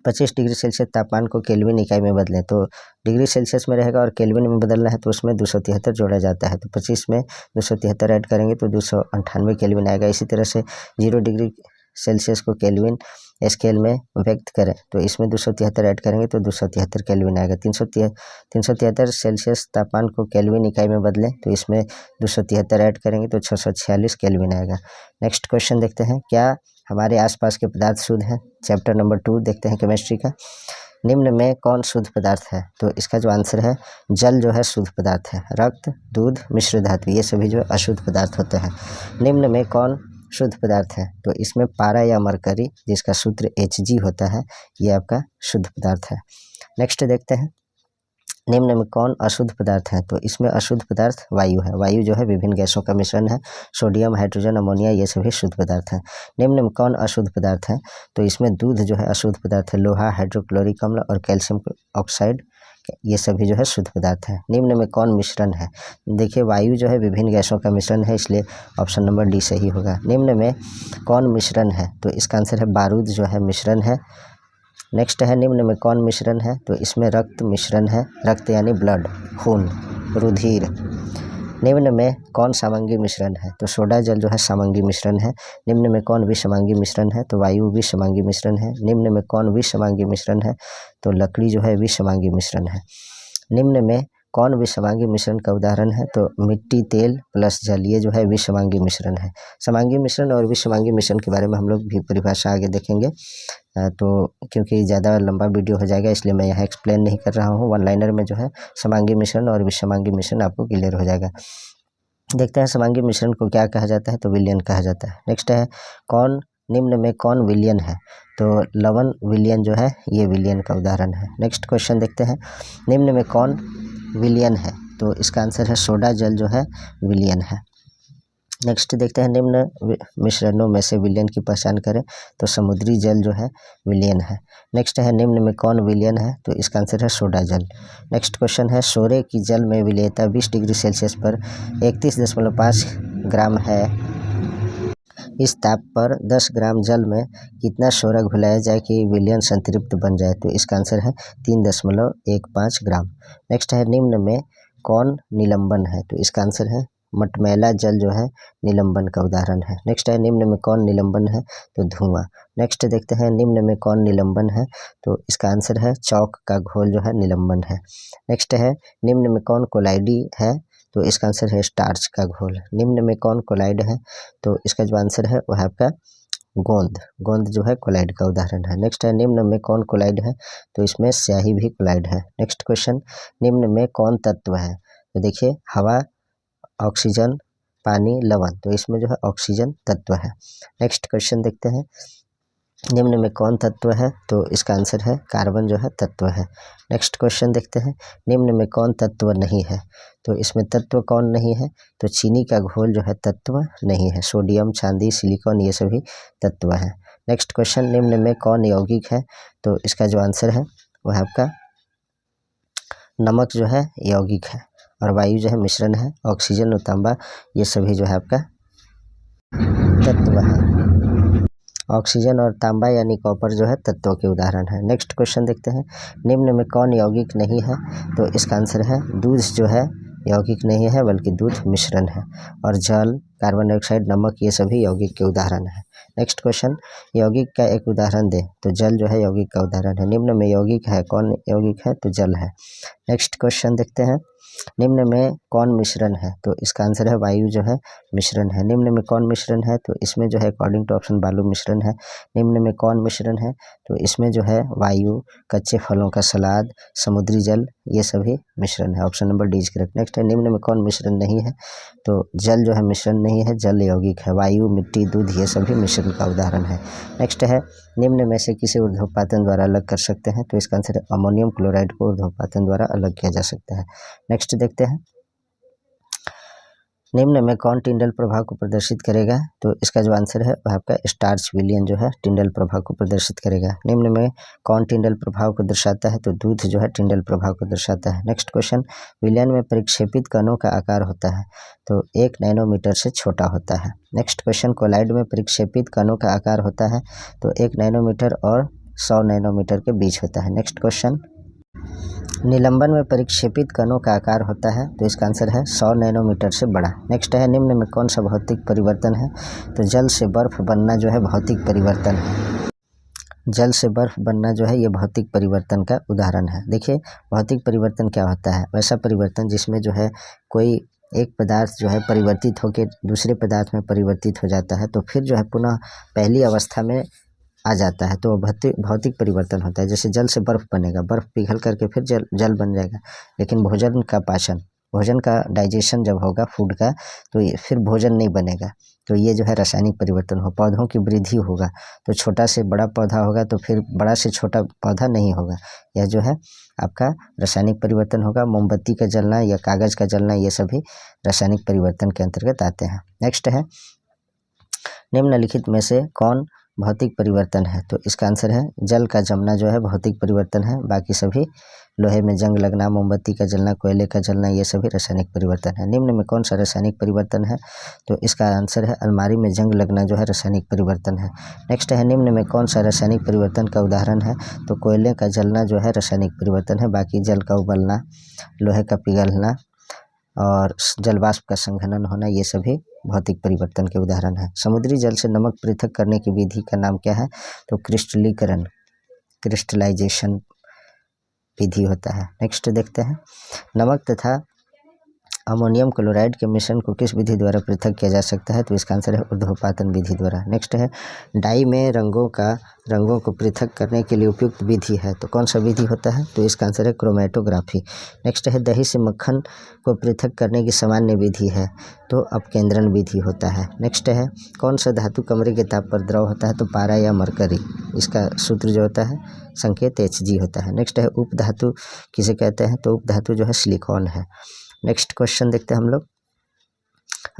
Speaker 1: 25 डिग्री सेल्सियस तापमान को केल्विन इकाई में बदलें, तो डिग्री सेल्सियस में रहेगा और केल्विन में बदलना है तो उसमें 273 जोड़ा जाता है। तो 25 में 273 ऐड करेंगे तो 298 केल्विन आएगा। इसी तरह से 0 डिग्री सेल्सियस को केल्विन स्केल में व्यक्त करें तो इसमें 273 ऐड करेंगे तो 273 केल्विन आएगा। 373 सेल्सियस तापमान को केल्विन इकाई में बदलें तो इसमें 273 ऐड करेंगे तो 646 केल्विन आएगा। नेक्स्ट क्वेश्चन देखते हैं, क्या हमारे आसपास के पदार्थ शुद्ध हैं। चैप्टर नंबर 2 देखते हैं केमिस्ट्री का। निम्न में कौन शुद्ध पदार्थ है, तो इसका जो आंसर है जल जो है शुद्ध पदार्थ है। रक्त, दूध, मिश्र धातु ये सभी जो अशुद्ध पदार्थ होते हैं। निम्न में कौन शुद्ध पदार्थ है, तो इसमें पारा या मरकरी जिसका सूत्र Hg होता है ये आपका शुद्ध पदार्थ है। नेक्स्ट देखते हैं, निम्न में कौन अशुद्ध पदार्थ है, तो इसमें अशुद्ध पदार्थ वायु है। वायु जो है विभिन्न गैसों का मिश्रण है। सोडियम, हाइड्रोजन, अमोनिया ये सभी शुद्ध पदार्थ हैं। निम्न में कौन अशुद्ध पदार्थ है, तो इसमें दूध जो है अशुद्ध पदार्थ है। लोहा, हाइड्रोक्लोरिक अम्ल और कैल्शियम ऑक्साइड ये सभी जो है शुद्ध पदार्थ है। निम्न में कौन मिश्रण है, देखिए वायु जो है विभिन्न गैसों का मिश्रण है, इसलिए ऑप्शन नंबर डी सही होगा। निम्न में कौन मिश्रण है, तो इसका आंसर है बारूद जो है मिश्रण है। नेक्स्ट है, निम्न में कौन मिश्रण है, तो इसमें रक्त मिश्रण है। रक्त यानी ब्लड, खून, रुधिर। निम्न में कौन सामंगी मिश्रण है, तो सोडा जल जो है सामंगी मिश्रण है। निम्न में कौन विषमांगी मिश्रण है, तो वायु विषमांगी मिश्रण है। निम्न में कौन विषमांगी मिश्रण है, तो लकड़ी जो है विषमांगी मिश्रण है। निम्न में कौन विषमांगी मिश्रण का उदाहरण है, तो मिट्टी, तेल प्लस जल ये जो है विषमांगी मिश्रण है। समांगी मिश्रण और विषमांगी मिश्रण के बारे में हम लोग भी परिभाषा आगे देखेंगे, तो क्योंकि ज़्यादा लंबा वीडियो हो जाएगा इसलिए मैं यहाँ एक्सप्लेन नहीं कर रहा हूँ। वन लाइनर में जो है समांगी मिश्रण और विषमांगी मिश्रण आपको क्लियर हो जाएगा। देखते हैं समांगी मिश्रण को क्या कहा जाता है, तो विलयन कहा जाता है। नेक्स्ट है, कौन निम्न में कौन विलयन है, तो लवण विलयन जो है ये विलयन का उदाहरण है। नेक्स्ट क्वेश्चन देखते हैं, निम्न में कौन विलयन है, तो इसका आंसर है सोडा जल जो है विलयन है। नेक्स्ट देखते हैं, निम्न मिश्रणों में से विलयन की पहचान करें, तो समुद्री जल जो है विलयन है। नेक्स्ट है, निम्न में कौन विलयन है, तो इसका आंसर है सोडा जल। नेक्स्ट क्वेश्चन है, सोरे की जल में विलयता 20 डिग्री सेल्सियस पर 31.5 ग्राम है। इस ताप पर 10 ग्राम जल में कितना सोरा घुलाया जाए कि विलयन संतृप्त बन जाए, तो इसका आंसर है 3.15 ग्राम। नेक्स्ट है, निम्न में कौन निलंबन है, तो इसका आंसर है मटमैला जल जो है निलंबन का उदाहरण है। नेक्स्ट है, निम्न में कौन निलंबन है, तो धुआं। नेक्स्ट देखते हैं, निम्न में कौन निलंबन है, तो इसका आंसर है चौक का घोल जो है निलंबन है। नेक्स्ट है, निम्न में कौन कोलाइडी है, तो इसका आंसर है स्टार्च का घोल। निम्न में कौन कोलाइड है, तो इसका जो आंसर है वह आपका गोंद। गोंद जो है कोलाइड का उदाहरण है। नेक्स्ट है, निम्न में कौन कोलाइड है, तो इसमें स्याही भी कोलाइड है। नेक्स्ट क्वेश्चन, निम्न में कौन तत्व है, तो देखिए हवा, ऑक्सीजन, पानी, लवण, तो इसमें जो है ऑक्सीजन तत्व है। नेक्स्ट क्वेश्चन देखते हैं, निम्न में कौन तत्व है, तो इसका आंसर है कार्बन जो है तत्व है। नेक्स्ट क्वेश्चन देखते हैं, निम्न में कौन तत्व नहीं है, तो इसमें तत्व कौन नहीं है, तो चीनी का घोल जो है तत्व नहीं है। सोडियम, चांदी, सिलिकॉन ये सभी तत्व है। नेक्स्ट क्वेश्चन, निम्न में कौन यौगिक है, तो इसका जो आंसर है वह आपका नमक जो है यौगिक है और वायु जो है मिश्रण है। ऑक्सीजन और तांबा ये सभी जो है आपका तत्व है। ऑक्सीजन और तांबा यानी कॉपर जो है तत्वों के उदाहरण है। नेक्स्ट क्वेश्चन देखते हैं, निम्न में कौन यौगिक नहीं है, तो इसका आंसर है दूध जो है यौगिक नहीं है बल्कि दूध मिश्रण है। और जल, कार्बन डाइऑक्साइड, नमक ये सभी यौगिक के उदाहरण है। नेक्स्ट क्वेश्चन, यौगिक का एक उदाहरण दे, तो जल जो है यौगिक का उदाहरण है। निम्न में यौगिक है, कौन यौगिक है, तो जल है। नेक्स्ट क्वेश्चन देखते हैं, निम्न में कौन मिश्रण है? तो इसका आंसर है वायु जो है मिश्रण है। निम्न में कौन मिश्रण है? तो इसमें जो है अकॉर्डिंग टू ऑप्शन बालू मिश्रण है। निम्न में कौन मिश्रण है? तो इसमें जो है वायु, कच्चे फलों का सलाद, समुद्री जल, ये सभी मिश्रण है। Option number D is correct. Next है निम्न में कौन मिश्रण नहीं है? तो जल जो है मिश्रण नहीं है, जल यौगिक है। वायु, मिट्टी, दूध, ये सभी मिश्रण का उदाहरण है। नेक्स्ट है निम्न में से किसे ऊर्ध्वपातन द्वारा अलग कर सकते हैं? तो इसका आंसर है अमोनियम क्लोराइड को ऊर्ध्वपातन द्वारा अलग किया जा सकता है। नेक्स्ट देखते हैं निम्न में कौन टिंडल प्रभाव को प्रदर्शित करेगा? तो इसका जो आंसर है वह आपका स्टार्च विलयन जो है टिंडल प्रभाव को प्रदर्शित करेगा। निम्न में कौन टिंडल प्रभाव को दर्शाता है? तो दूध जो है टिंडल प्रभाव को दर्शाता है। नेक्स्ट क्वेश्चन विलयन में परिक्षेपित कणों का आकार होता है? तो 1 नैनोमीटर से छोटा होता है। नेक्स्ट क्वेश्चन कोलाइड में परिक्षेपित कणों का आकार होता है? तो 1 नैनोमीटर और 100 नैनोमीटर के बीच होता है। नेक्स्ट क्वेश्चन निलंबन में परिक्षेपित कणों का आकार होता है? तो इसका आंसर है 100 नैनोमीटर से बड़ा। नेक्स्ट है निम्न में कौन सा भौतिक परिवर्तन है? तो जल से बर्फ बनना जो है भौतिक परिवर्तन है। जल से बर्फ बनना जो है ये भौतिक परिवर्तन का उदाहरण है। देखिए भौतिक परिवर्तन क्या होता है? वैसा परिवर्तन जिसमें जो है कोई एक पदार्थ जो है परिवर्तित होकर दूसरे पदार्थ में परिवर्तित हो जाता है तो फिर जो है पुनः पहली अवस्था में आ जाता है, तो भौतिक परिवर्तन होता है। जैसे जल से बर्फ बनेगा, बर्फ पिघल करके फिर जल बन जाएगा, लेकिन भोजन का पाचन, भोजन का डाइजेशन जब होगा फूड का तो ये फिर भोजन नहीं बनेगा, तो ये जो है रासायनिक परिवर्तन हो। पौधों की वृद्धि होगा तो छोटा से बड़ा पौधा होगा तो फिर बड़ा से छोटा पौधा नहीं होगा, यह जो है आपका रासायनिक परिवर्तन होगा। मोमबत्ती का जलना या कागज़ का जलना ये सभी रासायनिक परिवर्तन के अंतर्गत आते हैं। नेक्स्ट है निम्नलिखित में से कौन भौतिक परिवर्तन है? तो इसका आंसर है जल का जमना जो है भौतिक परिवर्तन है। बाकी सभी लोहे में जंग लगना, मोमबत्ती का जलना, कोयले का जलना, ये सभी रासायनिक परिवर्तन है। निम्न में कौन सा रासायनिक परिवर्तन है? तो इसका आंसर है अलमारी में जंग लगना जो है रासायनिक परिवर्तन है। नेक्स्ट है निम्न में कौन सा रासायनिक परिवर्तन का उदाहरण है? तो कोयले का जलना जो है रासायनिक परिवर्तन है। बाकी जल का उबलना, लोहे का पिघलना और जलवाष्प का संघनन होना, ये सभी भौतिक परिवर्तन के उदाहरण है। समुद्री जल से नमक पृथक करने की विधि का नाम क्या है? तो क्रिस्टलीकरण, क्रिस्टलाइजेशन विधि होता है। नेक्स्ट देखते हैं नमक तथा अमोनियम क्लोराइड के मिश्रण को किस विधि द्वारा पृथक किया जा सकता है? तो इसका आंसर है ऊर्ध्वपातन विधि द्वारा। नेक्स्ट है डाई में रंगों को पृथक करने के लिए उपयुक्त विधि है, तो कौन सा विधि होता है? तो इसका आंसर है क्रोमेटोग्राफी। नेक्स्ट है दही से मक्खन को पृथक करने की सामान्य विधि है, तो अपकेंद्रण विधि होता है। नेक्स्ट है कौन सा धातु कमरे के ताप पर द्रव होता है? तो पारा या मरकरी, इसका सूत्र जो होता है संकेत Hg होता है। नेक्स्ट है उपधातु किसे कहते हैं? तो उपधातु जो है सिलिकॉन है। नेक्स्ट क्वेश्चन देखते हैं हम लोग।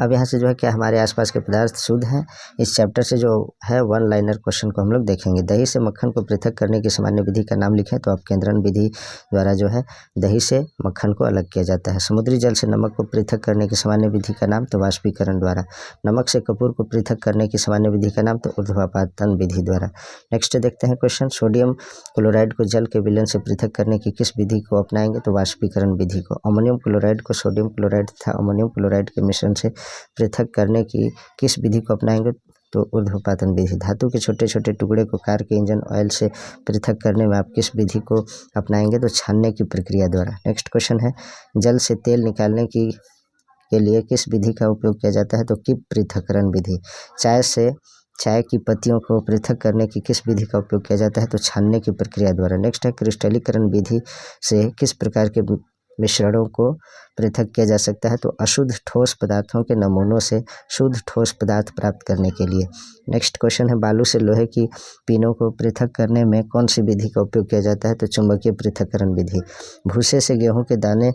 Speaker 1: अब यहाँ से जो है क्या हमारे आसपास के पदार्थ शुद्ध हैं? इस चैप्टर से जो है वन लाइनर क्वेश्चन को हम लोग देखेंगे। दही से मक्खन को पृथक करने की सामान्य विधि का नाम लिखें, तो अपकेंद्रण विधि द्वारा जो है दही से मक्खन को अलग किया जाता है। समुद्री जल से नमक को पृथक करने की सामान्य विधि का नाम तो वाष्पीकरण द्वारा। नमक से कपूर को पृथक करने की सामान्य विधि का नाम तो ऊर्ध्वपातन विधि द्वारा। नेक्स्ट देखते हैं क्वेश्चन सोडियम क्लोराइड को जल के विलयन से पृथक करने की किस विधि को अपनाएंगे? तो वाष्पीकरण विधि को। अमोनियम क्लोराइड को सोडियम क्लोराइड तथा अमोनियम क्लोराइड के मिश्रण से पृथक करने की किस विधि को अपनाएंगे? तो ऊर्ध्वपातन विधि। धातु के छोटे छोटे टुकड़े को कार के इंजन ऑयल से पृथक करने में आप किस विधि को अपनाएंगे? तो छानने की प्रक्रिया द्वारा। नेक्स्ट क्वेश्चन है जल से तेल निकालने के लिए किस विधि का उपयोग किया जाता है? तो किप पृथक्करण विधि। चाय की पत्तियों को पृथक करने की किस विधि का उपयोग किया जाता है? तो छानने की प्रक्रिया द्वारा। नेक्स्ट है क्रिस्टलीकरण विधि से किस प्रकार के मिश्रणों को पृथक किया जा सकता है? तो अशुद्ध ठोस पदार्थों के नमूनों से शुद्ध ठोस पदार्थ प्राप्त करने के लिए। नेक्स्ट क्वेश्चन है बालू से लोहे की पीनों को पृथक करने में कौन सी विधि का उपयोग किया जाता है? तो चुंबकीय पृथक्करण विधि। भूसे से गेहूं के दाने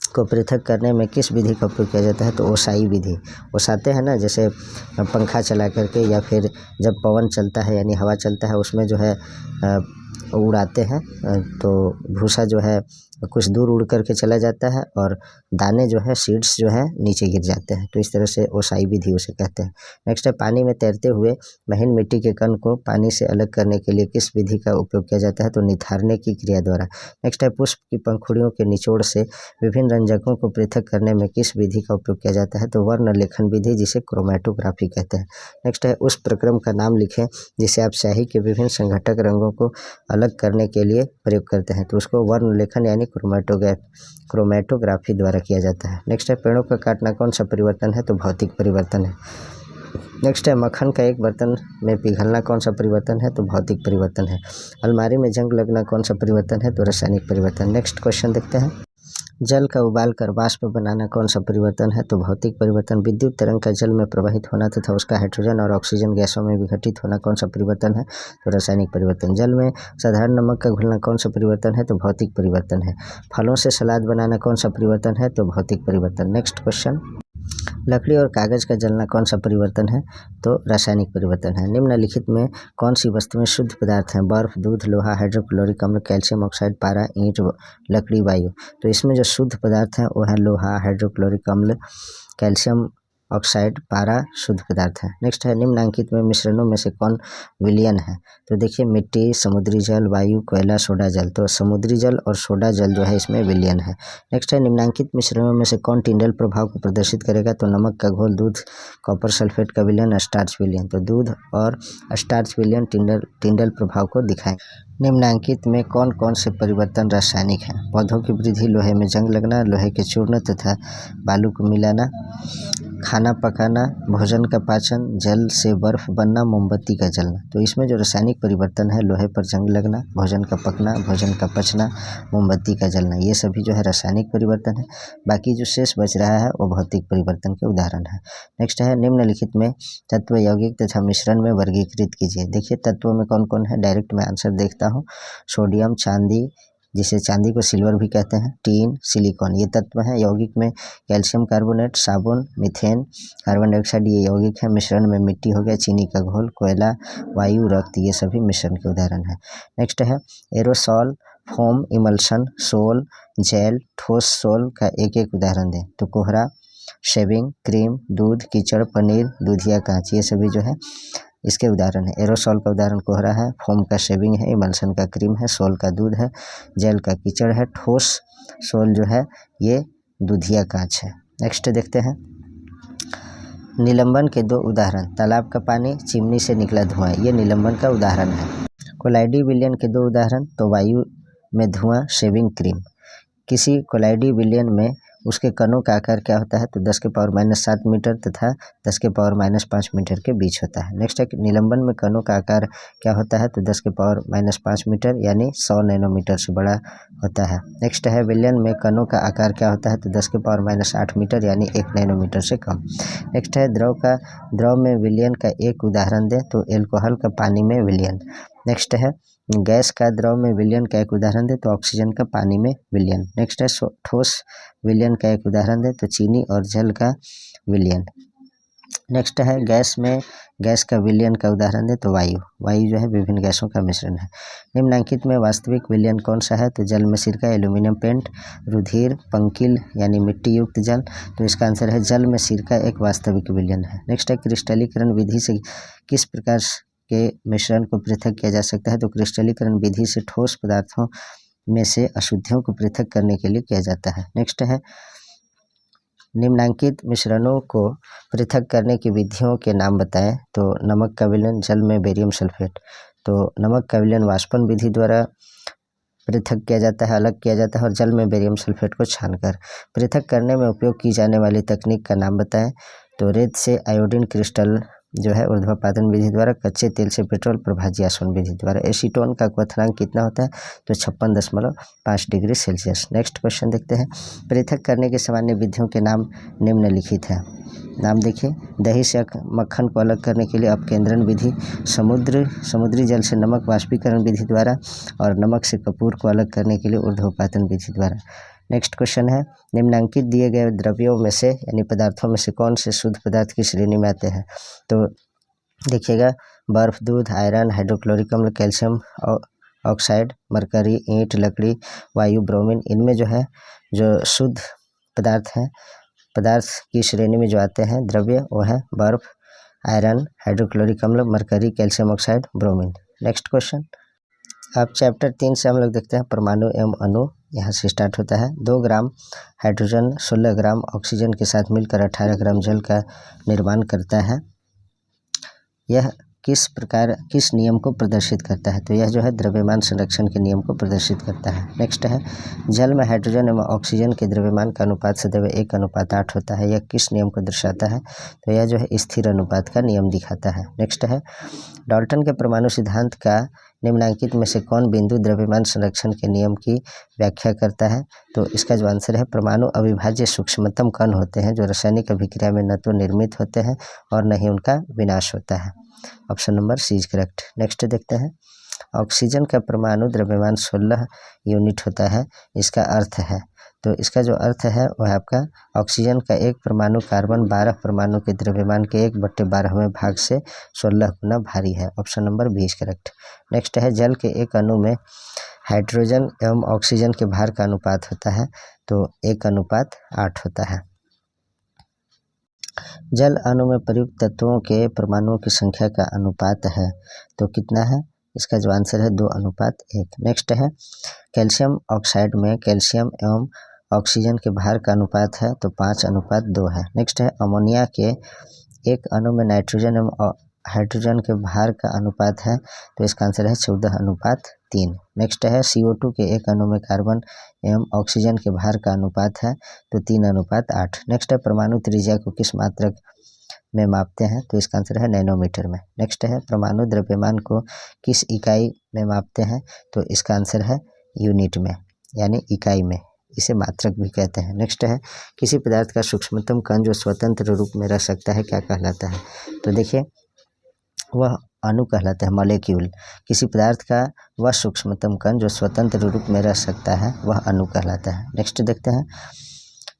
Speaker 1: को पृथक करने में किस विधि का उपयोग किया जाता है? तो ओसाई विधि। ओसाते हैं ना, जैसे पंखा चला करके या फिर जब पवन चलता है यानी हवा चलता है उसमें जो है उड़ाते हैं, तो भूसा जो है कुछ दूर उड़ करके चला जाता है और दाने जो है सीड्स जो है नीचे गिर जाते हैं, तो इस तरह से ओसाई विधि उसे कहते हैं। नेक्स्ट है पानी में तैरते हुए महीन मिट्टी के कण को पानी से अलग करने के लिए किस विधि का उपयोग किया जाता है? तो निथारने की क्रिया द्वारा। नेक्स्ट है पुष्प की पंखुड़ियों के निचोड़ से विभिन्न रंजकों को पृथक करने में किस विधि का उपयोग किया जाता है? तो वर्ण लेखन विधि, जिसे क्रोमेटोग्राफी कहते हैं। नेक्स्ट है उस प्रक्रम का नाम लिखें जिसे आप स्याही के विभिन्न संघटक रंगों को अलग करने के लिए प्रयोग करते हैं, तो उसको वर्ण लेखन यानी क्रोमेटोग्राफी द्वारा किया जाता है। नेक्स्ट है पेड़ों का काटना कौन सा परिवर्तन है? तो भौतिक परिवर्तन है। नेक्स्ट है मक्खन का एक बर्तन में पिघलना कौन सा परिवर्तन है? तो भौतिक परिवर्तन है। अलमारी में जंग लगना कौन सा परिवर्तन है? तो रासायनिक परिवर्तन। नेक्स्ट क्वेश्चन देखते हैं। जल का उबाल कर वाष्प बनाना कौन सा परिवर्तन है? तो भौतिक परिवर्तन। विद्युत तरंग का जल में प्रवाहित होना तथा उसका हाइड्रोजन और ऑक्सीजन गैसों में विघटित होना कौन सा परिवर्तन है? तो रासायनिक परिवर्तन। जल में साधारण नमक का घुलना कौन सा परिवर्तन है? तो भौतिक परिवर्तन है। फलों से सलाद बनाना कौन सा परिवर्तन है? तो भौतिक परिवर्तन। Next question. लकड़ी और कागज का जलना कौन सा परिवर्तन है? तो रासायनिक परिवर्तन है। निम्नलिखित में कौन सी वस्तुएं शुद्ध पदार्थ हैं? बर्फ, दूध, लोहा, हाइड्रोक्लोरिक अम्ल, कैल्शियम ऑक्साइड, पारा, ईंट, लकड़ी, वायु। तो इसमें जो शुद्ध पदार्थ हैं वो है लोहा, हाइड्रोक्लोरिक अम्ल, कैल्शियम ऑक्साइड, पारा शुद्ध पदार्थ है। नेक्स्ट है निम्नलिखित में मिश्रणों में से कौन विलयन है? तो देखिए मिट्टी, समुद्री जल, वायु, कोयला, सोडा जल। तो समुद्री जल और सोडा जल जो है इसमें विलयन है। नेक्स्ट है निम्नलिखित मिश्रणों में से कौन टिंडल प्रभाव को प्रदर्शित करेगा? तो नमक का घोल, दूध, कॉपर सल्फेट का विलयन, स्टार्च विलयन। तो दूध और स्टार्च विलयन टिंडल प्रभाव को दिखाएंगे। निम्नलिखित में कौन कौन से परिवर्तन रासायनिक हैं? पौधों की वृद्धि, लोहे में जंग लगना, लोहे के चूर्ण तथा बालू को मिलाना, खाना पकाना, भोजन का पाचन, जल से बर्फ बनना, मोमबत्ती का जलना। तो इसमें जो रासायनिक परिवर्तन है लोहे पर जंग लगना, भोजन का पकना, भोजन का पचना, मोमबत्ती का जलना, ये सभी जो है रासायनिक परिवर्तन है। बाकी जो शेष बच रहा है वो भौतिक परिवर्तन के उदाहरण है। नेक्स्ट है निम्नलिखित में तत्व, यौगिक तथा मिश्रण में वर्गीकृत कीजिए। देखिए तत्वों में कौन कौन है, डायरेक्ट मैं आंसर देखता हूँ। सोडियम, चांदी, जिसे चांदी को सिल्वर भी कहते हैं, टीन, सिलिकॉन, ये तत्व हैं। यौगिक में कैल्शियम कार्बोनेट, साबुन, मीथेन, कार्बन डाइऑक्साइड, ये यौगिक है। मिश्रण में मिट्टी हो गया, चीनी का घोल, कोयला, वायु, रक्त, ये सभी मिश्रण के उदाहरण हैं। नेक्स्ट है aerosol, foam, emulsion, sol, gel, ठोस सोल का एक एक उदाहरण दें। तो कोहरा, शेविंग, क्रीम, दूध, कीचड़, पनीर, दूधिया कांच, ये सभी जो है इसके उदाहरण है। एरोसॉल का उदाहरण कोहरा है, फोम का शेविंग है, इमल्शन का क्रीम है, सोल का दूध है, जेल का कीचड़ है, ठोस सोल जो है ये दूधिया कांच है। नेक्स्ट देखते हैं निलंबन के दो उदाहरण। तालाब का पानी, चिमनी से निकला धुआं, ये निलंबन का उदाहरण है। कोलाइडी विलयन के दो उदाहरण। तो वायु में धुआं, शेविंग क्रीम। किसी कोलाइडी विलयन में उसके कणों का आकार क्या होता है? तो 10 के पावर -7 मीटर तथा 10 के पावर -5 मीटर के बीच होता है। नेक्स्ट है निलंबन में कणों का आकार क्या होता है? तो 10 के पावर -5 मीटर यानी 100 नैनोमीटर से बड़ा होता है। नेक्स्ट है विलयन में कणों का आकार क्या होता है? तो 10 के पावर -8 मीटर यानी 1 नैनोमीटर से कम। नेक्स्ट है द्रव में विलयन का एक उदाहरण दें। तो एल्कोहल का पानी में विलयन। नेक्स्ट है गैस का द्रव में विलयन का एक उदाहरण दे। तो ऑक्सीजन का पानी में विलयन। नेक्स्ट है ठोस विलयन का एक उदाहरण दे। तो चीनी और जल का विलयन। नेक्स्ट है गैस का विलयन का उदाहरण दे। तो वायु जो है विभिन्न गैसों का मिश्रण है। निम्नलिखित में वास्तविक विलयन कौन सा है? तो जल में सिरका, एल्यूमिनियम पेंट, रुधिर, पंकिल यानी मिट्टी युक्त जल। तो इसका आंसर है जल में सिरका एक वास्तविक विलयन है। नेक्स्ट है क्रिस्टलीकरण विधि से किस प्रकार के मिश्रण को पृथक किया जा सकता है? तो क्रिस्टलीकरण विधि से ठोस पदार्थों में से अशुद्धियों को पृथक करने के लिए किया जाता है। नेक्स्ट है निम्नलिखित मिश्रणों को पृथक करने की विधियों के नाम बताएं। तो नमक का विलयन, जल में बेरियम सल्फेट। तो नमक का विलयन वाष्पन विधि द्वारा पृथक किया जाता है, अलग किया जाता है, और जल में बेरियम सल्फेट को छानकर। पृथक करने में उपयोग की जाने वाली तकनीक का नाम बताएं। तो रेत से आयोडीन क्रिस्टल जो है ऊर्ध्वपातन विधि द्वारा, कच्चे तेल से पेट्रोल प्रभाजी आसवन विधि द्वारा। एसीटोन का क्वथनांक कितना होता है? तो 56.5 डिग्री सेल्सियस। नेक्स्ट क्वेश्चन देखते हैं पृथक करने के सामान्य विधियों के नाम निम्नलिखित हैं। नाम देखिए दही से मक्खन को अलग करने के लिए अपकेंद्रण विधि, समुद्री जल से नमक वाष्पीकरण विधि द्वारा, और नमक से कपूर को अलग करने के लिए ऊर्ध्वपातन विधि द्वारा। नेक्स्ट क्वेश्चन है निम्नलिखित दिए गए द्रव्यों में से यानी पदार्थों में से कौन से शुद्ध पदार्थ की श्रेणी में आते हैं? तो देखिएगा बर्फ, दूध, आयरन, हाइड्रोक्लोरिक अम्ल, कैल्शियम ऑक्साइड, मरकरी, ईंट, लकड़ी, वायु, ब्रोमीन, इनमें जो है जो शुद्ध पदार्थ की श्रेणी में जो आते हैं द्रव्य वो है बर्फ, आयरन, हाइड्रोक्लोरिक अम्ल, mercury, calcium oxide, bromine. Next question अब चैप्टर 3 से हम लोग देखते हैं परमाणु एवं अणु। यहाँ से स्टार्ट होता है। 2 ग्राम हाइड्रोजन 16 ग्राम ऑक्सीजन के साथ मिलकर 18 ग्राम जल का निर्माण करता है। यह किस नियम को प्रदर्शित करता है? तो यह जो है द्रव्यमान संरक्षण के नियम को प्रदर्शित करता है। नेक्स्ट है जल में हाइड्रोजन एवं ऑक्सीजन के द्रव्यमान का अनुपात सदैव 1:8 होता है, यह किस नियम को दर्शाता है? तो यह जो है स्थिर अनुपात का नियम दिखाता है। नेक्स्ट है डाल्टन के परमाणु सिद्धांत का निम्नलिखित में से कौन बिंदु द्रव्यमान संरक्षण के नियम की व्याख्या करता है? तो इसका जो आंसर है परमाणु अविभाज्य सूक्ष्मतम कण होते हैं जो रासायनिक अभिक्रिया में न तो निर्मित होते हैं और न ही उनका विनाश होता है। Option number C is correct. Next देखते हैं ऑक्सीजन का परमाणु द्रव्यमान 16 यूनिट होता है, इसका अर्थ है? तो इसका जो अर्थ है वह आपका ऑक्सीजन का एक परमाणु कार्बन 12 परमाणु के द्रव्यमान के 1/12वें भाग से 16 गुना भारी है। Option number B is correct. Next है जल के एक अणु में हाइड्रोजन एवं ऑक्सीजन के भार का अनुपात होता है, तो 1:8 होता है। जल अणु में प्रयुक्त तत्वों के परमाणुओं की संख्या का अनुपात है, तो कितना है? इसका जो आंसर है 2:1। नेक्स्ट है कैल्शियम ऑक्साइड में कैल्शियम एवं ऑक्सीजन के भार का अनुपात है, तो 5:2 है। नेक्स्ट है अमोनिया के एक अणु में नाइट्रोजन एवं हाइड्रोजन के भार का अनुपात है, तो इसका आंसर है 14:3। नेक्स्ट है CO2 के एक अणु में कार्बन एवं ऑक्सीजन के भार का अनुपात है, तो 3:8। नेक्स्ट है परमाणु त्रिज्या को किस मात्रक में मापते हैं? तो इसका आंसर है नैनोमीटर में। नेक्स्ट है परमाणु द्रव्यमान को किस इकाई में मापते हैं? तो इसका आंसर है यूनिट में, यानी इकाई में, इसे मात्रक भी कहते हैं। नेक्स्ट है किसी पदार्थ का सूक्ष्मतम कण जो स्वतंत्र रूप में रह सकता है क्या कहलाता है? तो देखिए वह अणु कहलाता है, मॉलिक्यूल। किसी पदार्थ का वह सूक्ष्मतम कण जो स्वतंत्र रूप में रह सकता है वह अणु कहलाता है। नेक्स्ट देखते हैं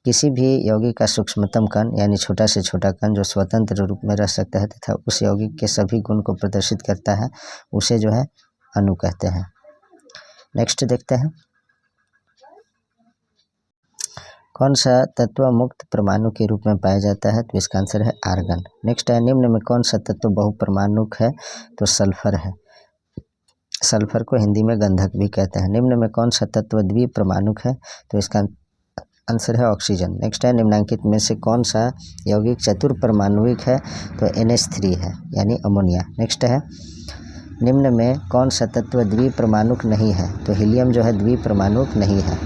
Speaker 1: किसी भी यौगिक का सूक्ष्मतम कण यानी छोटा से छोटा कण जो स्वतंत्र रूप में रह सकता है तथा उस यौगिक के सभी गुण को प्रदर्शित करता है उसे जो है अणु कहते हैं। नेक्स्ट देखते हैं कौन सा तत्व मुक्त परमाणु के रूप में पाया जाता है? तो इसका आंसर है आर्गन। नेक्स्ट है निम्न में कौन सा तत्व बहुपरमाणुक है? तो सल्फर है। सल्फर को हिंदी में गंधक भी कहते हैं। निम्न में कौन सा तत्व द्विपरमाणुक है? तो इसका आंसर है ऑक्सीजन। नेक्स्ट है निम्नलिखित में से कौन सा यौगिक चतुर्परमाणुक है? तो NH3 है, यानी अमोनिया। नेक्स्ट है निम्न में कौन सा तत्व द्विपरमाणुक नहीं है? तो हीलियम जो है द्विपरमाणुक नहीं है।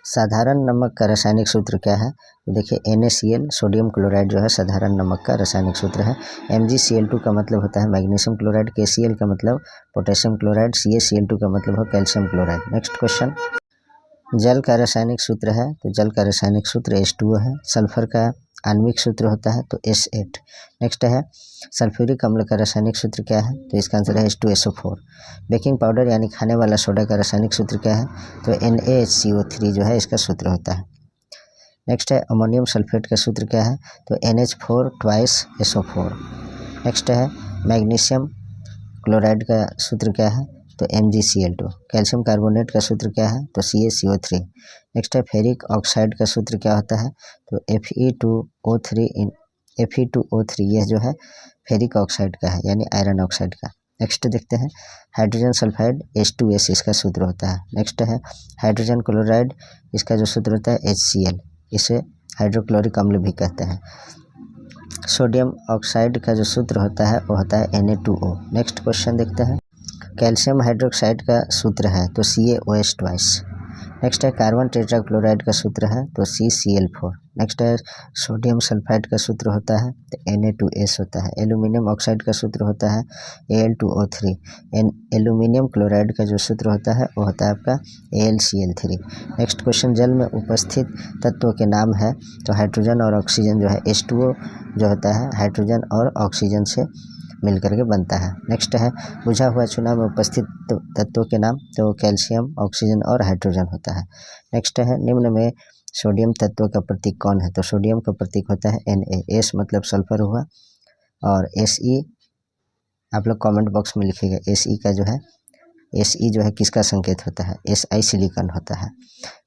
Speaker 1: साधारण नमक का रासायनिक सूत्र क्या है? तो देखिए NaCl सोडियम क्लोराइड जो है साधारण नमक का रासायनिक सूत्र है। MgCl2 का मतलब होता है मैग्नीशियम क्लोराइड, KCl का मतलब पोटेशियम क्लोराइड, CaCl2 का मतलब है कैल्शियम क्लोराइड। नेक्स्ट क्वेश्चन जल का रासायनिक सूत्र है, तो जल का रासायनिक सूत्र H2O है। सल्फर का आणविक सूत्र होता है तो S8। नेक्स्ट है सल्फ्यूरिक अम्ल का रासायनिक सूत्र क्या है? तो इसका आंसर है H2SO4। बेकिंग पाउडर यानी खाने वाला सोडा का रासायनिक सूत्र क्या है? तो NaHCO3 जो है इसका सूत्र होता है। नेक्स्ट है अमोनियम सल्फेट का सूत्र क्या है? तो NH4 2 SO4। नेक्स्ट है मैग्नीशियम क्लोराइड का सूत्र क्या है? तो MgCl2। कैल्शियम कार्बोनेट का सूत्र क्या है? तो CaCO3। नेक्स्ट है फेरिक ऑक्साइड का सूत्र क्या होता है? तो Fe2O3 यह जो है फेरिक ऑक्साइड का है, यानी आयरन ऑक्साइड का। नेक्स्ट देखते हैं हाइड्रोजन सल्फाइड H2S इसका सूत्र होता है। नेक्स्ट है हाइड्रोजन क्लोराइड, इसका जो सूत्र होता है HCl, इसे हाइड्रोक्लोरिक अम्ल भी कहते हैं। सोडियम ऑक्साइड का जो सूत्र होता है वो होता है Na2O। नेक्स्ट क्वेश्चन देखते हैं कैल्शियम हाइड्रोक्साइड का सूत्र है तो CaOH ट्वाइस। नेक्स्ट है कार्बन टेट्राक्लोराइड का सूत्र है तो CCl4। नेक्स्ट है सोडियम सल्फाइड का सूत्र होता है तो Na2S होता है। एल्यूमिनियम ऑक्साइड का सूत्र होता है Al2O3। एल्यूमिनियम क्लोराइड का जो सूत्र होता है वो होता है आपका AlCl3। नेक्स्ट क्वेश्चन जल में उपस्थित तत्वों के नाम है, तो हाइड्रोजन और ऑक्सीजन जो है H2O जो होता है हाइड्रोजन और ऑक्सीजन से मिलकर के बनता है। नेक्स्ट है बुझा हुआ चूना में उपस्थित तत्वों के नाम, तो कैल्शियम, ऑक्सीजन और हाइड्रोजन होता है। नेक्स्ट है निम्न में सोडियम तत्व का प्रतीक कौन है? तो सोडियम का प्रतीक होता है Na। S मतलब सल्फर हुआ और Se आप लोग कमेंट बॉक्स में लिखिएगा Se का जो है Se जो है किसका संकेत होता है? Si सिलिकॉन होता है।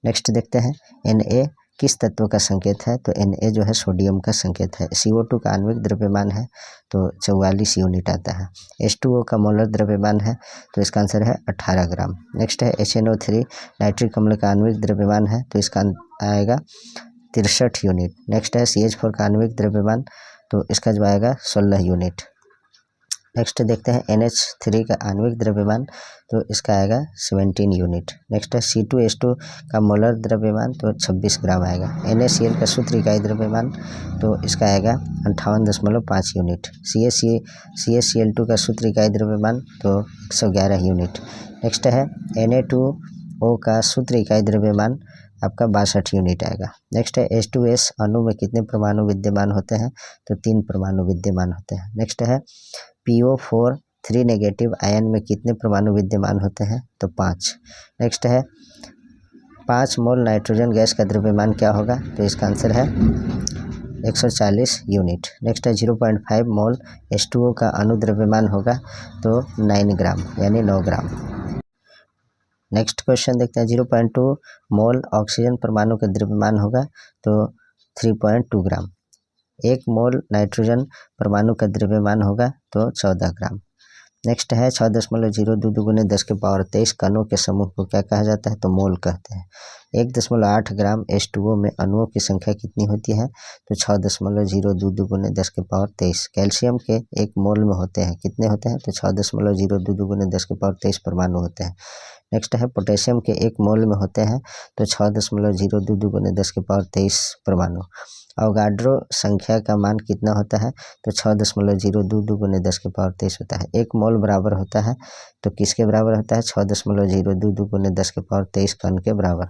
Speaker 1: नेक्स्ट देखते हैं Na किस तत्व का संकेत है? तो Na जो है सोडियम का संकेत है। CO2 का आणविक द्रव्यमान है तो 44 यूनिट आता है। H2O का मोलर द्रव्यमान है तो इसका आंसर है 18 ग्राम। नेक्स्ट है HNO3 नाइट्रिक अम्ल का आणविक द्रव्यमान है तो इसका आएगा 63 यूनिट। नेक्स्ट है CH4 का आणविक द्रव्यमान, तो इसका जो आएगा 16 यूनिट। नेक्स्ट देखते हैं NH3 का आणविक द्रव्यमान, तो इसका आएगा 17 यूनिट। नेक्स्ट है C2H2 का मोलर द्रव्यमान, तो 26 ग्राम आएगा। NaCl का सूत्र इकाई द्रव्यमान, तो इसका आएगा 58.5 यूनिट। CaCl2 का सूत्र इकाई द्रव्यमान, तो 111 यूनिट। नेक्स्ट है Na2O का सूत्र इकाई द्रव्यमान आपका 62 यूनिट आएगा। नेक्स्ट है H2S अणु में कितने परमाणु विद्यमान होते हैं, तो 3 परमाणु विद्यमान होते हैं। नेक्स्ट है PO4 3 नेगेटिव आयन में कितने परमाणु विद्यमान होते हैं, तो 5। नेक्स्ट है 5 मोल नाइट्रोजन गैस का द्रव्यमान क्या होगा, तो इसका आंसर है 140 यूनिट। नेक्स्ट है 0.5 मोल H2O का अणु द्रव्यमान होगा, तो 9 ग्राम यानी 9 ग्राम। नेक्स्ट क्वेश्चन देखते हैं 0.2 मोल ऑक्सीजन परमाणु का द्रव्यमान होगा, तो 3.2 ग्राम। 1 मोल नाइट्रोजन परमाणु का द्रव्यमान होगा, तो 14 ग्राम। नेक्स्ट है 6.02 गुने 10 के पावर 23 कणों के समूह को क्या कहा जाता है, तो मोल कहते हैं। 1.8 ग्राम H2O में अणुओं की संख्या कितनी होती है, तो 6.02 गुने 10 के पावर 23। कैल्शियम के 1 मोल में होते हैं कितने होते हैं, तो 6.02 गुने 10 के पावर 23 परमाणु होते हैं। नेक्स्ट है पोटेशियम के 1 मोल में होते हैं, तो 6.02 गुने 10 के पावर 23 परमाणु। अवगाड्रो संख्या का मान कितना होता है, तो 6.02 गुने 10 के पावर 23 होता है। 1 मोल बराबर होता है, तो किसके बराबर होता है, 6.02 गुने 10 के पावर 23 कण के बराबर।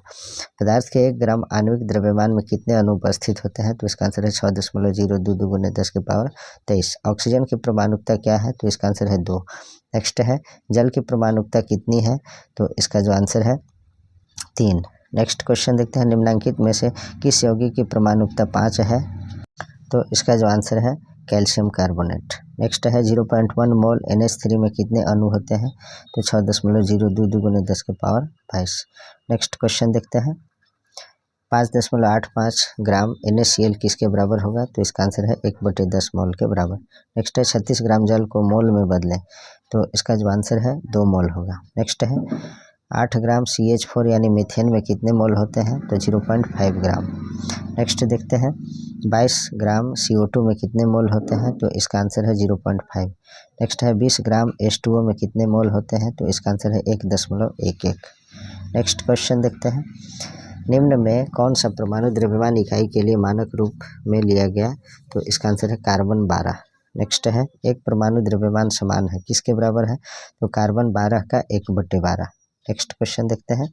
Speaker 1: पदार्थ के 1 ग्राम आणविक द्रव्यमान में कितने अणु उपस्थित होते हैं, तो इसका आंसर है 6.02 गुने 10 के पावर 23। ऑक्सीजन की परमाणुकता क्या है, तो इसका आंसर है 2। नेक्स्ट है जल की परमाणुकता कितनी है, तो इसका जो आंसर है 3। नेक्स्ट क्वेश्चन देखते हैं निम्नलिखित में से किस यौगिक की परमाणुकता 5 है, तो इसका जो आंसर है कैल्शियम कार्बोनेट। नेक्स्ट है 0.1 मोल NH3 में कितने अणु होते हैं, तो 6.02 गुने 10 के पावर 22। नेक्स्ट क्वेश्चन देखते हैं 5.85 ग्राम NaCl किसके बराबर होगा, तो इसका आंसर है 1/10 मोल के बराबर। नेक्स्ट है 36 ग्राम जल को मोल में बदलें, तो इसका जो आंसर है 2 मोल होगा। नेक्स्ट है 8 ग्राम CH4 यानी मीथेन में कितने मोल होते हैं, तो 0.5 ग्राम। नेक्स्ट देखते हैं 22 ग्राम CO2 में कितने मोल होते हैं, तो इसका आंसर है 0.5। नेक्स्ट है 20 ग्राम H2O में कितने मोल होते हैं, तो इसका आंसर है 1.11। नेक्स्ट क्वेश्चन देखते हैं निम्न में कौन सा परमाणु द्रव्यमान इकाई के लिए मानक रूप में लिया गया, तो इसका आंसर है कार्बन 12। नेक्स्ट है एक परमाणु द्रव्यमान समान है किसके बराबर है, तो कार्बन 12 का 1/12। नेक्स्ट क्वेश्चन देखते हैं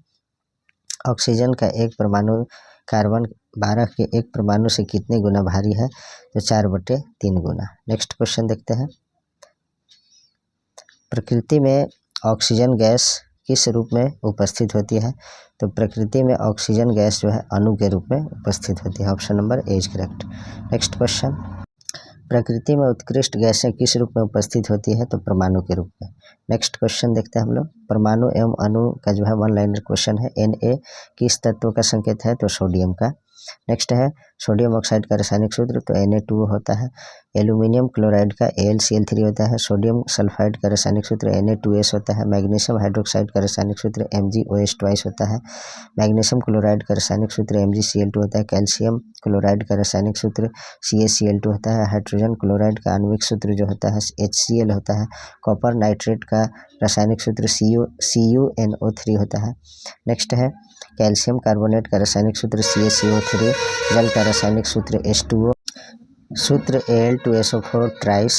Speaker 1: ऑक्सीजन का 1 परमाणु कार्बन 12 के 1 परमाणु से कितने गुना भारी है, तो 4/3 गुना। नेक्स्ट क्वेश्चन देखते हैं प्रकृति में ऑक्सीजन गैस किस रूप में उपस्थित होती है, तो प्रकृति में ऑक्सीजन गैस जो है अणु के रूप में उपस्थित होती है। Option number A is correct. Next question प्रकृति में उत्कृष्ट गैसें किस रूप में उपस्थित होती है, तो परमाणु के रूप में। नेक्स्ट क्वेश्चन देखते हैं हम लोग परमाणु एवं अणु का जो है 1 लाइनर क्वेश्चन है। Na किस तत्व का संकेत है, तो सोडियम का। नेक्स्ट है सोडियम ऑक्साइड का रासायनिक सूत्र, तो Na2 होता है। एल्यूमिनियम क्लोराइड का AlCl3 होता है। सोडियम सल्फाइड का रासायनिक सूत्र Na2S होता है। मैग्नीशियम हाइड्रोक्साइड का रासायनिक सूत्र MgOH होता है। मैग्नीशियम क्लोराइड का रासायनिक सूत्र MgCl2 होता है। कैल्शियम क्लोराइड का रासायनिक सूत्र CaCl2 होता है। हाइड्रोजन क्लोराइड का आणविक सूत्र जो होता है HCl होता है। कॉपर नाइट्रेट का रासायनिक सूत्र CuNO3 होता है। नेक्स्ट है कैल्शियम कार्बोनेट का रासायनिक सूत्र CaCO3। जल का रासायनिक सूत्र H2O। सूत्र Al2SO4 ट्राइस।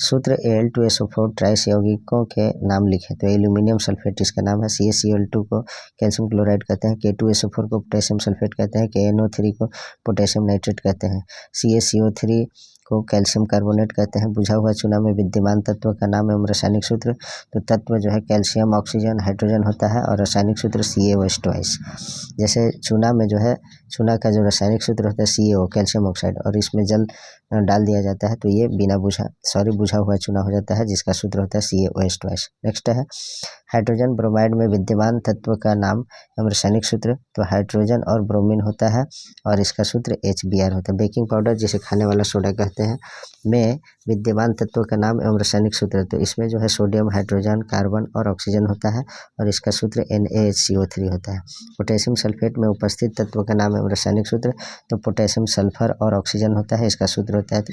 Speaker 1: सूत्र Al2SO4 ट्राइस यौगिकों के नाम लिखें, तो एल्यूमिनियम सल्फेट इसका नाम है। CaCl2 को कैल्शियम क्लोराइड कहते हैं। K2SO4 को पोटेशियम सल्फेट कहते हैं। KNO3 को पोटेशियम नाइट्रेट कहते हैं। CaCO3 को कैल्शियम कार्बोनेट कहते हैं। बुझा हुआ चूना में विद्यमान तत्व का नाम एवं रासायनिक सूत्र, तो तत्व जो है कैल्शियम ऑक्सीजन हाइड्रोजन होता है और रासायनिक सूत्र CaOH। जैसे चूना में जो है चूना का जो रासायनिक सूत्र होता है CaO कैल्शियम ऑक्साइड, और इसमें जल डाल दिया जाता है तो ये बुझा हुआ चूना हो जाता है जिसका सूत्र होता है CaOH। नेक्स्ट है हाइड्रोजन ब्रोमाइड में विद्यमान तत्व का नाम एवं रासायनिक सूत्र, तो हाइड्रोजन और ब्रोमीन होता है और इसका सूत्र HBr होता है। बेकिंग पाउडर जिसे खाने वाला सोडा कहते हैं में विद्यमान तत्व का नाम एवं रासायनिक सूत्र, तो इसमें जो है सोडियम हाइड्रोजन कार्बन और ऑक्सीजन होता है और इसका सूत्र NaHCO3 होता है। पोटेशियम सल्फेट में उपस्थित तत्व का नाम एवं रासायनिक सूत्र, तो पोटेशियम सल्फर और ऑक्सीजन होता है, इसका सूत्र होता है तो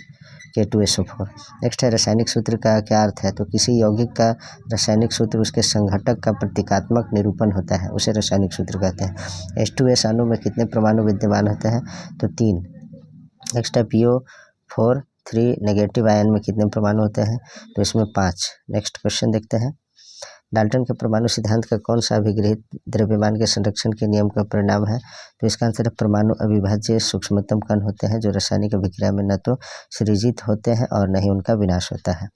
Speaker 1: K2SO4। नेक्स्ट है रासायनिक सूत्र का क्या अर्थ है, तो किसी यौगिक का रासायनिक सूत्र उसके संघटक का प्रतीकात्मक निरूपण होता है, उसे रासायनिक सूत्र कहते हैं। H2S अणु में कितने परमाणु विद्यमान होते हैं, तो 3। नेक्स्ट है PO4 3 नेगेटिव आयन में कितने परमाणु होते हैं, तो इसमें 5। नेक्स्ट क्वेश्चन देखते हैं, डाल्टन के परमाणु सिद्धांत का कौन सा अभिगृहित द्रव्यमान के संरक्षण के नियम का परिणाम है, तो इसका आंसर है परमाणु अविभाज्य सूक्ष्मतम कण होते हैं जो रासायनिक अभिक्रिया में न तो सृजित होते हैं और न ही उनका विनाश होता है।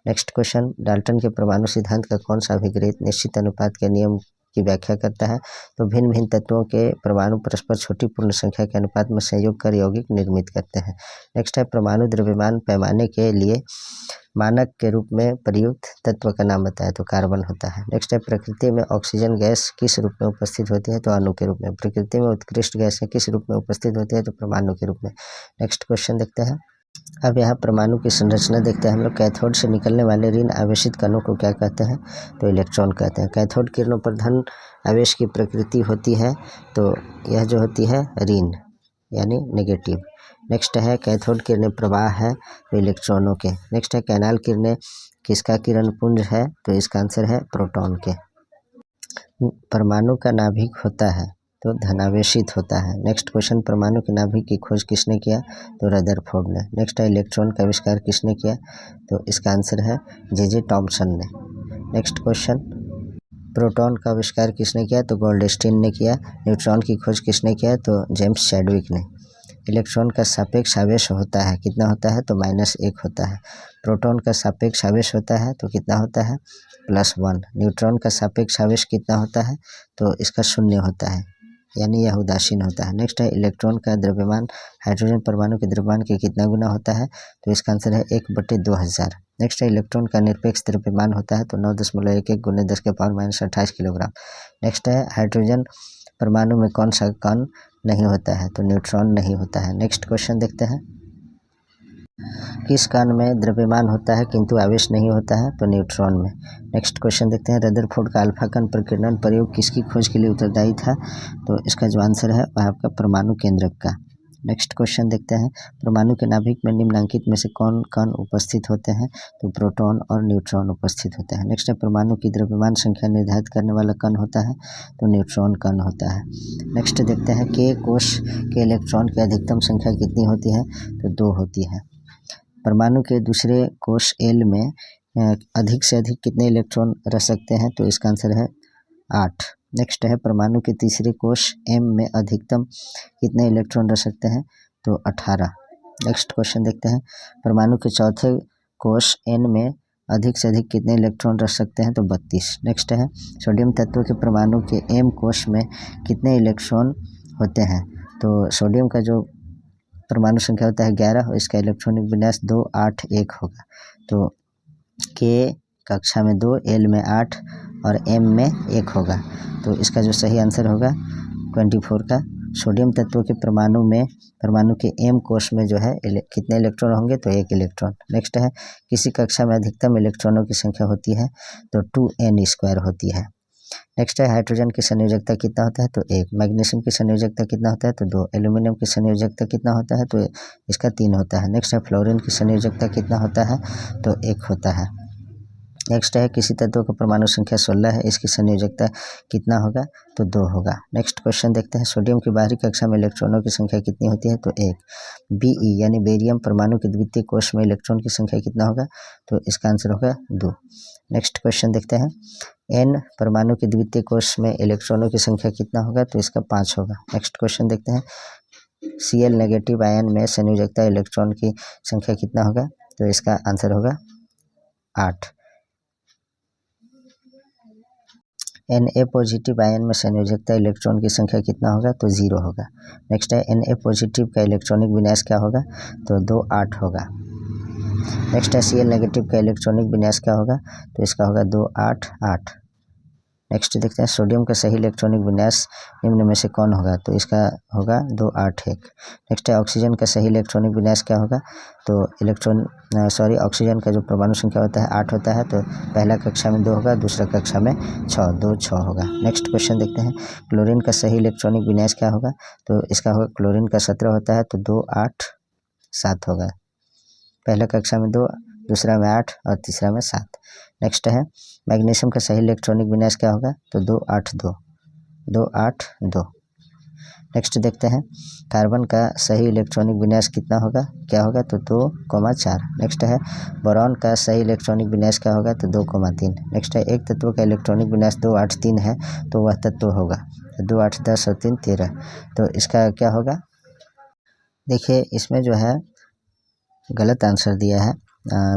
Speaker 1: नेक्स्ट क्वेश्चन, डाल्टन के परमाणु सिद्धांत का कौन सा अभिगृहित निश्चित अनुपात के नियम की व्याख्या करता है, तो भिन्न भिन्न तत्वों के परमाणु परस्पर छोटी पूर्ण संख्या के अनुपात में संयोग कर यौगिक निर्मित करते हैं। नेक्स्ट है परमाणु द्रव्यमान पैमाने के लिए मानक के रूप में प्रयुक्त तत्व का नाम बताया, तो कार्बन होता है। नेक्स्ट है प्रकृति में ऑक्सीजन गैस किस रूप में उपस्थित होती है, तो अणु के रूप में। प्रकृति में उत्कृष्ट गैसें किस रूप में उपस्थित होती है, तो परमाणु के रूप में। नेक्स्ट क्वेश्चन देखते हैं, अब यहाँ परमाणु की संरचना देखते हैं हम लोग। कैथोड से निकलने वाले ऋण आवेशित कणों को क्या कहते हैं, तो इलेक्ट्रॉन कहते हैं। कैथोड किरणों पर धन आवेश की प्रकृति होती है, तो यह जो होती है ऋण यानी नेगेटिव। नेक्स्ट है कैथोड किरणें प्रवाह है, तो इलेक्ट्रॉनों के। नेक्स्ट है कैनाल किरणें किसका किरण पुंज है, तो इसका आंसर है प्रोटॉन के। परमाणु का नाभिक होता है तो धनावेशित होता है। नेक्स्ट क्वेश्चन, परमाणु के नाभिक की खोज किसने किया, तो रदरफोर्ड ने। नेक्स्ट है इलेक्ट्रॉन का आविष्कार किसने किया, तो इसका आंसर है जे टॉमसन ने। नेक्स्ट क्वेश्चन, प्रोटॉन का आविष्कार किसने किया, तो गोल्डस्टीन ने किया। न्यूट्रॉन की खोज किसने किया, तो जेम्स चैडविक ने। इलेक्ट्रॉन का सापेक्ष आवेश होता है, कितना होता है, तो -1 होता है। प्रोटॉन का सापेक्ष आवेश होता है तो कितना होता है, +1। न्यूट्रॉन का सापेक्ष आवेश कितना होता है, तो इसका 0 होता है, यानी यह उदासीन होता है। नेक्स्ट है इलेक्ट्रॉन का द्रव्यमान हाइड्रोजन परमाणु के द्रव्यमान के कितना गुना होता है, तो इसका आंसर है 1/2000। नेक्स्ट है इलेक्ट्रॉन का निरपेक्ष द्रव्यमान होता है, तो 9.11 × 10⁻28 किलोग्राम। नेक्स्ट है हाइड्रोजन परमाणु में कौन सा कण नहीं होता है, तो न्यूट्रॉन नहीं होता है। नेक्स्ट क्वेश्चन देखते हैं, किस कण में द्रव्यमान होता है किंतु आवेश नहीं होता है, तो न्यूट्रॉन में। नेक्स्ट क्वेश्चन देखते हैं, रदरफोर्ड का अल्फा कण प्रकीर्णन प्रयोग किसकी खोज के लिए उत्तरदायी था, तो इसका जो आंसर है वह आपका परमाणु केंद्रक का। नेक्स्ट क्वेश्चन देखते हैं, परमाणु के नाभिक में निम्नलिखित में से कौन कण उपस्थित होते हैं, तो प्रोटॉन और न्यूट्रॉन उपस्थित होते हैं। नेक्स्ट है परमाणु की द्रव्यमान संख्या निर्धारित करने वाला कण होता है, तो न्यूट्रॉन कण होता है। नेक्स्ट देखते हैं, के कोश के इलेक्ट्रॉन की अधिकतम संख्या कितनी होती है, तो 2 होती है। परमाणु के दूसरे कोश एल में अधिक से अधिक कितने इलेक्ट्रॉन रह सकते हैं, तो इसका आंसर है 8। नेक्स्ट है परमाणु के तीसरे कोश एम में अधिकतम कितने इलेक्ट्रॉन रह सकते हैं, तो 18। नेक्स्ट क्वेश्चन देखते हैं, परमाणु के चौथे कोश एन में अधिक से अधिक कितने इलेक्ट्रॉन रह सकते हैं, तो 32। नेक्स्ट है सोडियम तत्व के परमाणु के एम कोश में कितने इलेक्ट्रॉन होते हैं, तो सोडियम का जो परमाणु संख्या होता है 11, इसका इलेक्ट्रॉनिक विन्यास 2 8 1 होगा। तो के कक्षा में 2, एल में 8 और एम में 1 होगा, तो इसका जो सही आंसर होगा 24 का। सोडियम तत्व के परमाणु के एम कोश में जो है कितने इलेक्ट्रॉन होंगे, तो 1 इलेक्ट्रॉन। नेक्स्ट है किसी कक्षा में अधिकतम इलेक्ट्रॉनों की संख्या होती है, तो 2n² होती है। नेक्स्ट है हाइड्रोजन की संयोजकता कितना होता है, तो 1। मैग्नीशियम की संयोजकता कितना होता है, तो 2। एल्यूमिनियम की संयोजकता कितना होता है, तो इसका 3 होता है। नेक्स्ट है फ्लोरीन की संयोजकता कितना होता है, तो 1 होता है। नेक्स्ट है किसी तत्व का परमाणु संख्या 16 है, इसकी संयोजकता कितना होगा, तो 2 होगा। नेक्स्ट क्वेश्चन देखते हैं, सोडियम की बाहरी कक्षा में इलेक्ट्रॉनों की संख्या कितनी होती है, तो 1। Be यानी बेरियम परमाणु के द्वितीय कोश में इलेक्ट्रॉन की संख्या कितना होगा, तो इसका आंसर होगा 2। नेक्स्ट क्वेश्चन देखते हैं, N परमाणु के द्वितीय कोश में इलेक्ट्रॉनों की संख्या कितना होगा, तो इसका 5 होगा। नेक्स्ट क्वेश्चन देखते हैं, Cl नेगेटिव आयन में संयोजकता इलेक्ट्रॉन की संख्या कितना होगा, तो इसका आंसर होगा 8। Na पॉजिटिव आयन में संयोजकता इलेक्ट्रॉन की संख्या कितना होगा, तो 0 होगा। नेक्स्ट है Na पॉजिटिव का इलेक्ट्रॉनिक विन्यास क्या होगा, तो 2 8 होगा। नेक्स्ट है Cl नेगेटिव का इलेक्ट्रॉनिक विन्यास क्या होगा, तो इसका होगा 2 8 8। नेक्स्ट देखते हैं, सोडियम का सही इलेक्ट्रॉनिक विन्यास निम्न में से कौन होगा, तो इसका होगा 2 8 1। नेक्स्ट है ऑक्सीजन का सही इलेक्ट्रॉनिक विन्यास क्या होगा, तो ऑक्सीजन का जो परमाणु संख्या होता है 8 होता है, तो पहला कक्षा में 2 होगा, दूसरा कक्षा में 6, 2 6 होगा। नेक्स्ट क्वेश्चन देखते हैं, क्लोरीन का सही इलेक्ट्रॉनिक विन्यास क्या होगा, तो इसका होगा क्लोरीन का 17 होता है, तो 2 8 7 होगा। पहला कक्षा में 2, दूसरा में 8 और तीसरा में 7। नेक्स्ट है मैग्नीशियम का सही इलेक्ट्रॉनिक विन्यास क्या होगा, तो 2 8 2, 2 8 2। नेक्स्ट देखते हैं कार्बन का सही इलेक्ट्रॉनिक विन्यास कितना होगा, क्या होगा, तो 2 4। नेक्स्ट है बोरॉन का सही इलेक्ट्रॉनिक विन्यास क्या होगा, तो 2 3। नेक्स्ट है एक तत्व का इलेक्ट्रॉनिक विन्यास 2 8 3 है तो वह तत्व होगा 2 8 10 और 3 13। तो इसका क्या होगा, देखिए इसमें जो है गलत आंसर दिया है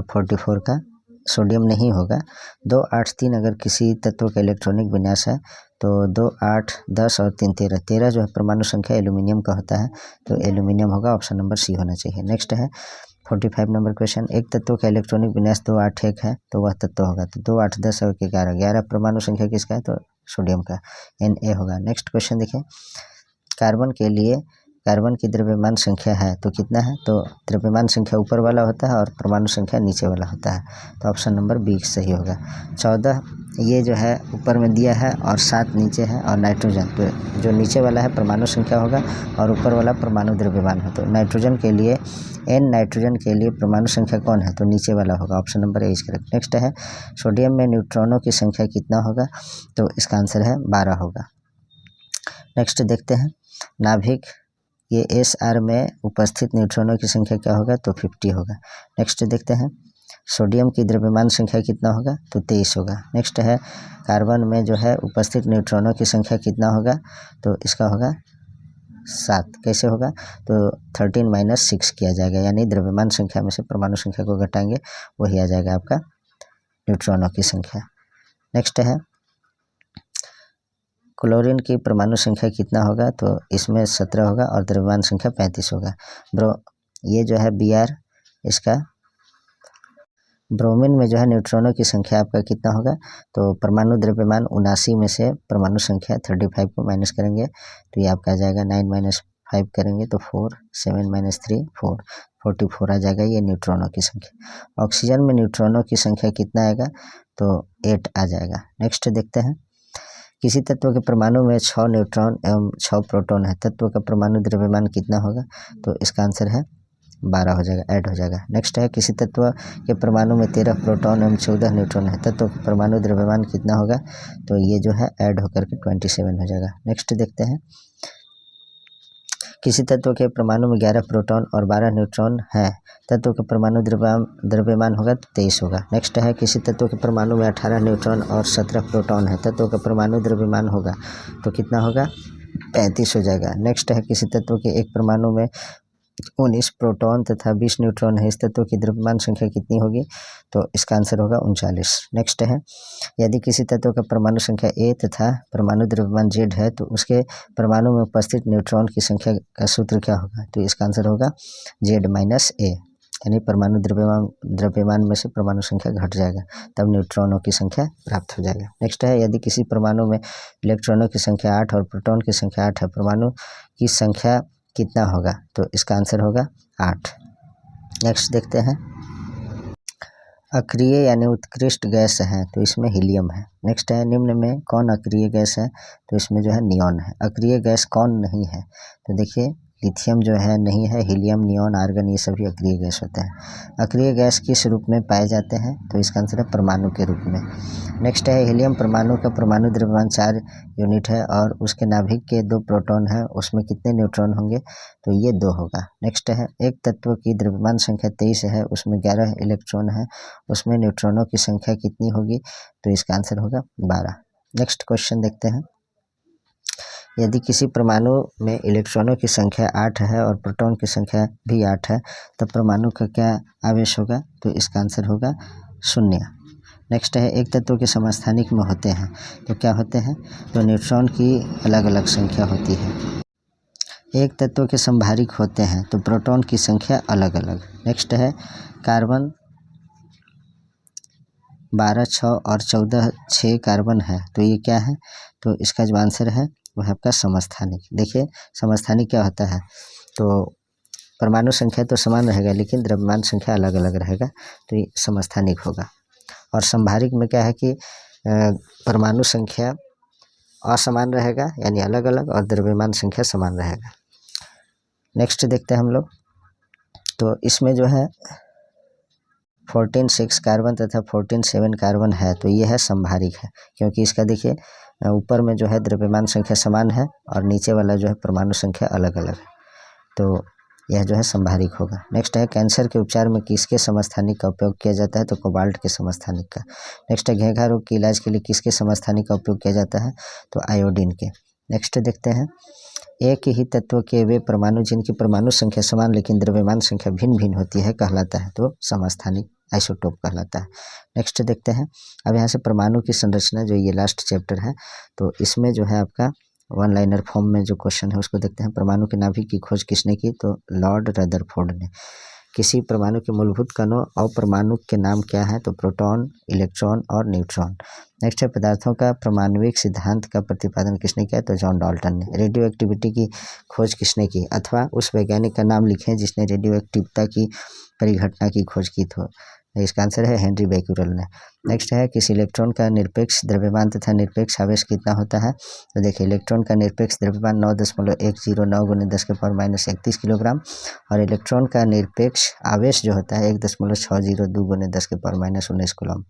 Speaker 1: 44 का, सोडियम नहीं होगा। 2 8 3 अगर किसी तत्व का इलेक्ट्रॉनिक विन्यास है तो 2 8 10 और 3 13। 13 जो है परमाणु संख्या एल्यूमिनियम का होता है तो एल्यूमिनियम होगा, ऑप्शन नंबर सी होना चाहिए। नेक्स्ट है 45 नंबर क्वेश्चन, एक तत्व का इलेक्ट्रॉनिक विन्यास 2 8 1 है तो वह तत्व होगा, तो 2 8 10 और 11। 11 परमाणु संख्या किसका है, तो सोडियम का, Na होगा। नेक्स्ट क्वेश्चन देखिए कार्बन के लिए कार्बन की द्रव्यमान संख्या है तो कितना है, तो द्रव्यमान संख्या ऊपर वाला होता है और परमाणु संख्या नीचे वाला होता है, तो ऑप्शन नंबर बी सही होगा। 14 ये जो है ऊपर में दिया है और 7 नीचे है और नाइट्रोजन, तो जो नीचे वाला है परमाणु संख्या होगा और ऊपर वाला परमाणु द्रव्यमान है। तो नाइट्रोजन के लिए नाइट्रोजन के लिए परमाणु संख्या कौन है, तो नीचे वाला होगा, option number A is correct. Next है सोडियम में न्यूट्रॉनों की संख्या कितना होगा, तो इसका आंसर है 12 होगा। नेक्स्ट देखते हैं नाभिक ये SR में उपस्थित न्यूट्रॉनों की संख्या क्या होगा, तो 50 होगा। नेक्स्ट देखते हैं सोडियम की द्रव्यमान संख्या कितना होगा, तो 23 होगा। नेक्स्ट है कार्बन में जो है उपस्थित न्यूट्रॉनों की संख्या कितना होगा, तो इसका होगा 7। कैसे होगा, तो 13 - 6 किया जाएगा, यानी द्रव्यमान संख्या में से परमाणु संख्या को घटाएंगे वही आ जाएगा आपका न्यूट्रॉनों की संख्या। नेक्स्ट है क्लोरीन की परमाणु संख्या कितना होगा, तो इसमें 17 होगा और द्रव्यमान संख्या 35 होगा। ये जो है Br इसका ब्रोमीन में जो है न्यूट्रॉनों की संख्या आपका कितना होगा, तो परमाणु द्रव्यमान 79 में से परमाणु संख्या 35 को माइनस करेंगे तो ये आपका आ जाएगा 9 - 5 करेंगे तो 4, 7 - 3 4, 44 आ जाएगा ये न्यूट्रॉनों की संख्या। ऑक्सीजन में न्यूट्रॉनों की संख्या कितना आएगा, तो 8 आ जाएगा। नेक्स्ट देखते हैं किसी तत्व के परमाणु में 6 न्यूट्रॉन एवं 6 प्रोटॉन है, तत्व का परमाणु द्रव्यमान कितना होगा, तो इसका आंसर है 12 हो जाएगा, ऐड हो जाएगा। नेक्स्ट है किसी तत्व के परमाणु में 13 प्रोटॉन एवं 14 न्यूट्रॉन है, तत्व का परमाणु द्रव्यमान कितना होगा, तो ये जो है ऐड होकर के 27 हो जाएगा। नेक्स्ट देखते हैं किसी तत्व के परमाणु में 11 प्रोटॉन और 12 न्यूट्रॉन है, तत्व का परमाणु द्रव्यमान होगा तो 23 होगा। नेक्स्ट है किसी तत्व के परमाणु में 18 न्यूट्रॉन और 17 प्रोटॉन है, तत्व का परमाणु द्रव्यमान होगा तो कितना होगा, 35 हो जाएगा। नेक्स्ट है किसी तत्व के एक परमाणु में 19 प्रोटॉन तथा 20 न्यूट्रॉन है, इस तत्व की द्रव्यमान संख्या कितनी होगी, तो इसका आंसर होगा 39। नेक्स्ट है यदि किसी तत्व का परमाणु संख्या A तथा परमाणु द्रव्यमान Z है तो उसके परमाणु में उपस्थित न्यूट्रॉन की संख्या का सूत्र क्या होगा, तो इसका आंसर होगा Z - A, यानी परमाणु द्रव्यमान में से परमाणु संख्या घट जाएगा तब न्यूट्रॉनों की संख्या प्राप्त हो जाएगा। नेक्स्ट है यदि किसी परमाणु में इलेक्ट्रॉनों की संख्या 8 और प्रोटॉन की संख्या 8 है, परमाणु की संख्या कितना होगा, तो इसका आंसर होगा 8। नेक्स्ट देखते हैं अक्रिय यानी उत्कृष्ट गैस है तो इसमें हीलियम है। नेक्स्ट है निम्न में कौन अक्रिय गैस है, तो इसमें जो है नियॉन है। अक्रिय गैस कौन नहीं है, तो देखिए लिथियम जो है नहीं है, हीलियम, नियॉन, आर्गन ये सभी अक्रिय गैस होते हैं। अक्रिय गैस किस रूप में पाए जाते हैं, तो इसका आंसर है परमाणु के रूप में। नेक्स्ट है हीलियम परमाणु का परमाणु द्रव्यमान 4 यूनिट है और उसके नाभिक के 2 प्रोटॉन है, उसमें कितने न्यूट्रॉन होंगे, तो ये 2 होगा। नेक्स्ट है एक तत्व की द्रव्यमान संख्या 23 है, उसमें 11 इलेक्ट्रॉन है, उसमें न्यूट्रॉनों की संख्या कितनी होगी, तो इसका आंसर होगा 12। नेक्स्ट क्वेश्चन देखते हैं यदि किसी परमाणु में इलेक्ट्रॉनों की संख्या 8 है और प्रोटॉन की संख्या भी 8 है तो परमाणु का क्या आवेश होगा, तो इसका आंसर होगा 0। नेक्स्ट है एक तत्व के समस्थानिक में होते हैं तो क्या होते हैं, तो न्यूट्रॉन की अलग अलग संख्या होती है। एक तत्व के समभारिक होते हैं तो प्रोटॉन की संख्या अलग अलग। नेक्स्ट है कार्बन 12 6 और 14 6 कार्बन है तो ये क्या है, तो इसका जो आंसर है वह है आपका समस्थानिक। देखिए समस्थानिक क्या होता है, तो परमाणु संख्या तो समान रहेगा लेकिन द्रव्यमान संख्या अलग अलग रहेगा तो ये समस्थानिक होगा। और समभारिक में क्या है कि परमाणु संख्या असमान रहेगा यानी अलग अलग और द्रव्यमान संख्या समान रहेगा। नेक्स्ट देखते हैं हम लोग, तो इसमें जो है 14 कार्बन तथा 14 कार्बन है तो ये है संभारिक है, क्योंकि इसका देखिए ऊपर में जो है द्रव्यमान संख्या समान है और नीचे वाला जो है परमाणु संख्या अलग अलग है, तो यह जो है संभारिक होगा। नेक्स्ट है कैंसर के उपचार में किसके समस्थानिक का उपयोग किया जाता है, तो कोबाल्ट के समस्थानिक का। नेक्स्ट है घेंघा रोग के इलाज के लिए किसके समस्थानिक का उपयोग किया जाता है, तो आयोडीन के। नेक्स्ट देखते हैं एक ही तत्व के वे परमाणु जिनकी परमाणु संख्या समान लेकिन द्रव्यमान संख्या भिन्न भिन्न होती है कहलाता है, तो समस्थानिक आइसोटोप कहलाता है। नेक्स्ट देखते हैं अब यहाँ से परमाणु की संरचना, जो ये लास्ट चैप्टर है, तो इसमें जो है आपका वन लाइनर फॉर्म में जो क्वेश्चन है उसको देखते हैं। परमाणु के नाभिक की खोज किसने की, तो लॉर्ड रदरफोर्ड ने। किसी परमाणु के मूलभूत कणों और परमाणु के नाम क्या है, तो प्रोटॉन, इलेक्ट्रॉन और न्यूट्रॉन। नेक्स्ट है पदार्थों का परमाणुविक सिद्धांत का प्रतिपादन किसने किया, तो जॉन डाल्टन ने। रेडियो एक्टिविटी की खोज किसने की, अथवा उस वैज्ञानिक का नाम लिखें जिसने रेडियो एक्टिविटी की परिघटना की खोज की, तो इसका आंसर है हेनरी बेक्यूरेल ने। नेक्स्ट है किसी इलेक्ट्रॉन का निरपेक्ष द्रव्यमान तथा निरपेक्ष आवेश कितना होता है, तो देखिए इलेक्ट्रॉन का निरपेक्ष द्रव्यमान 9.109 × 10⁻³ किलोग्राम और इलेक्ट्रॉन का निरपेक्ष आवेश जो होता है 1.602 × 10⁻19 कूलम।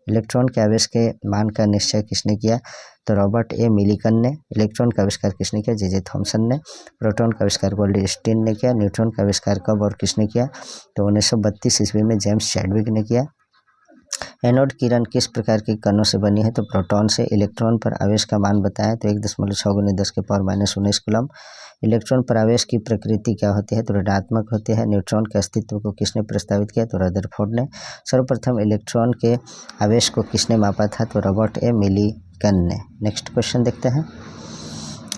Speaker 1: इलेक्ट्रॉन के आवेश के मान का निश्चय किसने किया, तो रॉबर्ट ए मिलिकन ने। इलेक्ट्रॉन का आविष्कार किसने किया, जे थॉमसन ने। प्रोटॉन का आविष्कार गोल्डस्टीन ने किया। न्यूट्रॉन का आविष्कार कब और किसने किया, तो 1932 ईस्वी में जेम्स चैडविक ने किया। एनोड किरण किस प्रकार के कणों से बनी है, तो प्रोटॉन से। इलेक्ट्रॉन पर आवेश का मान बताएं, तो 1.6 × 10⁻19 कूलम। इलेक्ट्रॉन पर आवेश की प्रकृति क्या होती है, तो ऋणात्मक होती है। न्यूट्रॉन के अस्तित्व को किसने प्रस्तावित किया, तो रदरफोर्ड ने। सर्वप्रथम इलेक्ट्रॉन के आवेश को किसने मापा था, तो रॉबर्ट ए मिलिकन ने। नेक्स्ट क्वेश्चन देखते हैं।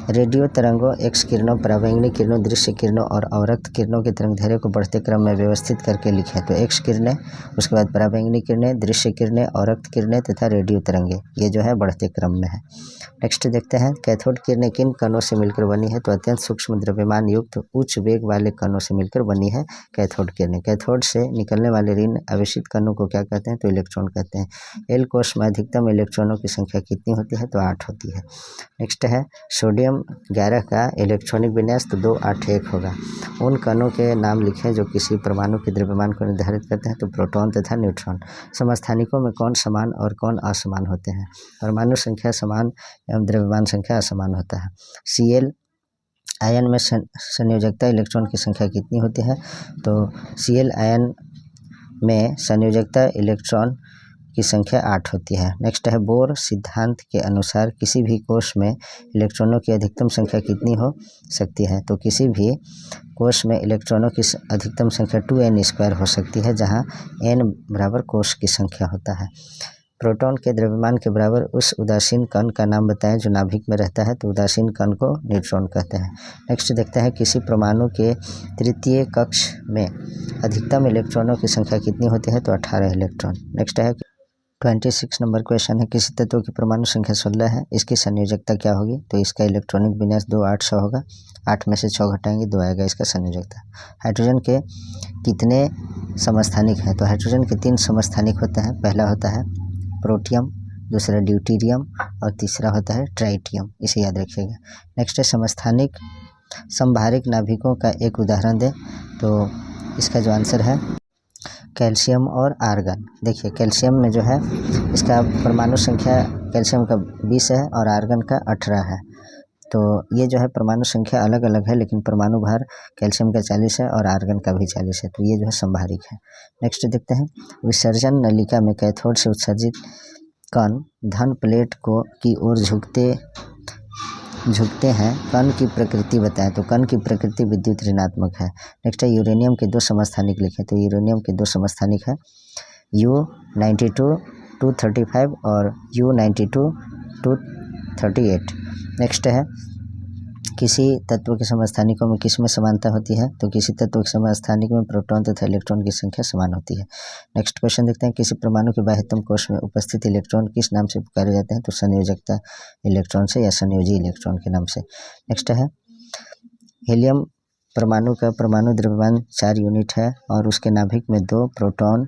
Speaker 1: रेडियो तरंगों, एक्स किरणों, पराबैंगनी किरणों, दृश्य किरणों और अवरक्त किरणों के तरंगदैर्घ्य को बढ़ते क्रम में व्यवस्थित करके लिखें, तो एक्स किरणें, उसके बाद पराबैंगनी किरणें, दृश्य किरणें, अवरक्त किरणें तथा रेडियो तरंगे, ये जो है बढ़ते क्रम में है। नेक्स्ट देखते हैं कैथोड किरणें किन कणों से मिलकर बनी है, तो अत्यंत सूक्ष्म द्रव्यमान युक्त उच्च वेग वाले कणों से मिलकर बनी है कैथोड किरणें। कैथोड से निकलने वाले ऋण आवेशित कणों को क्या कहते हैं, तो इलेक्ट्रॉन कहते हैं। एल कोष में अधिकतम इलेक्ट्रॉनों की संख्या कितनी होती है, तो 8 होती है। नेक्स्ट है सोडियम 11 का इलेक्ट्रॉनिक विन्यास, तो 281 होगा। उन कणों के नाम लिखें जो किसी परमाणु के द्रव्यमान को निर्धारित करते हैं, तो प्रोटॉन तथा न्यूट्रॉन। समस्थानिकों में कौन समान और कौन असमान होते हैं, परमाणु संख्या समान एवं द्रव्यमान संख्या असमान होता है। Cl आयन में संयोजकता इलेक्ट्रॉन की संख्या कितनी होती है, तो Cl आयन में संयोजकता इलेक्ट्रॉन की संख्या 8 होती है। नेक्स्ट है बोर सिद्धांत के अनुसार किसी भी कोष में इलेक्ट्रॉनों की अधिकतम संख्या कितनी हो सकती है, तो किसी भी कोष में इलेक्ट्रॉनों की अधिकतम संख्या 2n² हो सकती है, जहां n बराबर कोष की संख्या होता है। प्रोटॉन के द्रव्यमान के बराबर उस उदासीन कण का नाम बताएं जो नाभिक में रहता है, तो उदासीन कण को न्यूट्रॉन कहते हैं। नेक्स्ट देखते हैं किसी परमाणु के तृतीय कक्ष में अधिकतम इलेक्ट्रॉनों की संख्या कितनी होती है, तो 18 इलेक्ट्रॉन। नेक्स्ट है 26 नंबर क्वेश्चन है किसी तत्व की परमाणु संख्या 16 है, इसकी संयोजकता क्या होगी, तो इसका इलेक्ट्रॉनिक विन्यास 2 800 होगा। 8 में से 6 घटाएंगे 2 आएगा इसका संयोजकता। हाइड्रोजन के कितने समस्थानिक हैं, तो हाइड्रोजन के 3 समस्थानिक होते हैं। पहला होता है प्रोटियम, दूसरा ड्यूटीरियम और तीसरा होता है ट्राइटियम, इसे याद रखिएगा। नेक्स्ट है समस्थानिक संभारिक नाभिकों का एक उदाहरण दें, तो इसका जो आंसर है कैल्शियम और आर्गन। देखिए कैल्शियम में जो है इसका परमाणु संख्या कैल्शियम का 20 है और आर्गन का 18 है, तो ये जो है परमाणु संख्या अलग अलग है लेकिन परमाणु भार कैल्शियम का 40 है और आर्गन का भी 40 है, तो ये जो है संभारिक है। नेक्स्ट देखते हैं विसर्जन नलिका में कैथोड से उत्सर्जित कण धन प्लेट की ओर झुकते हैं, कण की प्रकृति बताएं, तो कण की प्रकृति विद्युत ऋणात्मक है। नेक्स्ट है यूरेनियम के 2 समस्थानिक लिखें, तो यूरेनियम के 2 समस्थानिक है U92 235 और U92 238। नेक्स्ट है किसी तत्व के समस्थानिकों में किस में समानता होती है, तो किसी तत्व के समस्थानिक में प्रोटॉन तथा इलेक्ट्रॉन की संख्या समान होती है। नेक्स्ट क्वेश्चन देखते हैं किसी परमाणु के बाह्यतम कोष में उपस्थित इलेक्ट्रॉन किस नाम से पुकारे जाते हैं, तो संयोजकता इलेक्ट्रॉन से या संयोजी इलेक्ट्रॉन के नाम से। नेक्स्ट है हीलियम परमाणु का परमाणु द्रव्यमान 4 यूनिट है और उसके नाभिक में 2 प्रोटॉन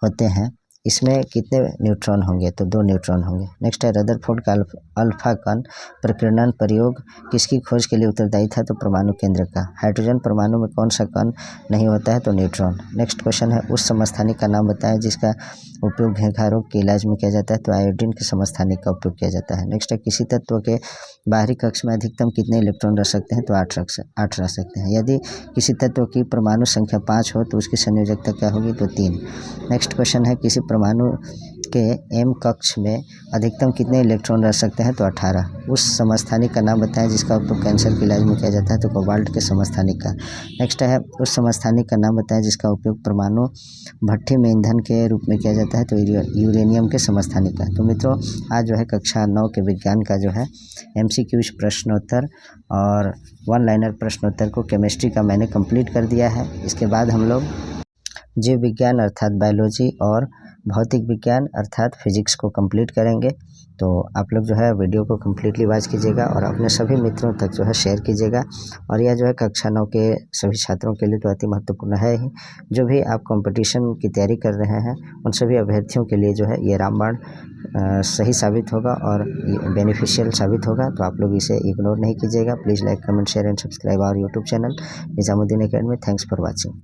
Speaker 1: होते हैं, इसमें कितने न्यूट्रॉन होंगे, तो 2 न्यूट्रॉन होंगे। नेक्स्ट है रदरफोर्ड का अल्फा कण प्रकीर्णन प्रयोग किसकी खोज के लिए उत्तरदायी था, तो परमाणु केंद्र का। हाइड्रोजन परमाणु में कौन सा कण नहीं होता है, तो न्यूट्रॉन। नेक्स्ट क्वेश्चन है उस समस्थानिक का नाम बताएं जिसका उपयोग घेंघा रोग के इलाज में किया जाता है, तो आयोडीन के समस्थानिक का उपयोग किया जाता है। नेक्स्ट है किसी तत्व के बाहरी कक्ष में अधिकतम कितने इलेक्ट्रॉन रख सकते हैं, तो 8 रख सकते हैं। यदि किसी तत्व की परमाणु संख्या 5 हो तो उसकी संयोजकता क्या होगी, तो 3। नेक्स्ट क्वेश्चन है किसी परमाणु के एम कक्ष में अधिकतम कितने इलेक्ट्रॉन रख सकते हैं, तो 18। उस समस्थानिक का नाम बताएं जिसका उपयोग कैंसर के इलाज में किया जाता है, तो कोबाल्ट के समस्थानिक का। नेक्स्ट है उस समस्थानिक का नाम बताएं जिसका उपयोग परमाणु भट्ठी में ईंधन के रूप में किया जाता है, तो यूरेनियम के समस्थानिक का। तो मित्रों आज जो है कक्षा 9 के विज्ञान का जो है MCQ प्रश्नोत्तर और 1 लाइनर प्रश्नोत्तर को केमिस्ट्री का मैंने कंप्लीट कर दिया है। इसके बाद हम लोग जीव विज्ञान अर्थात बायोलॉजी और भौतिक विज्ञान अर्थात फिजिक्स को कंप्लीट करेंगे। तो आप लोग जो है वीडियो को कम्प्लीटली वॉच कीजिएगा और अपने सभी मित्रों तक जो है शेयर कीजिएगा। और यह जो है कक्षा 9 के सभी छात्रों के लिए तो अति महत्वपूर्ण है ही। जो भी आप कंपटीशन की तैयारी कर रहे हैं उन सभी अभ्यर्थियों के लिए जो है ये रामबाण सही साबित होगा और बेनिफिशियल साबित होगा। तो आप लोग इसे इग्नोर नहीं कीजिएगा। Please like comment share and subscribe our YouTube channel Nizamuddin Academy. Thanks for watching.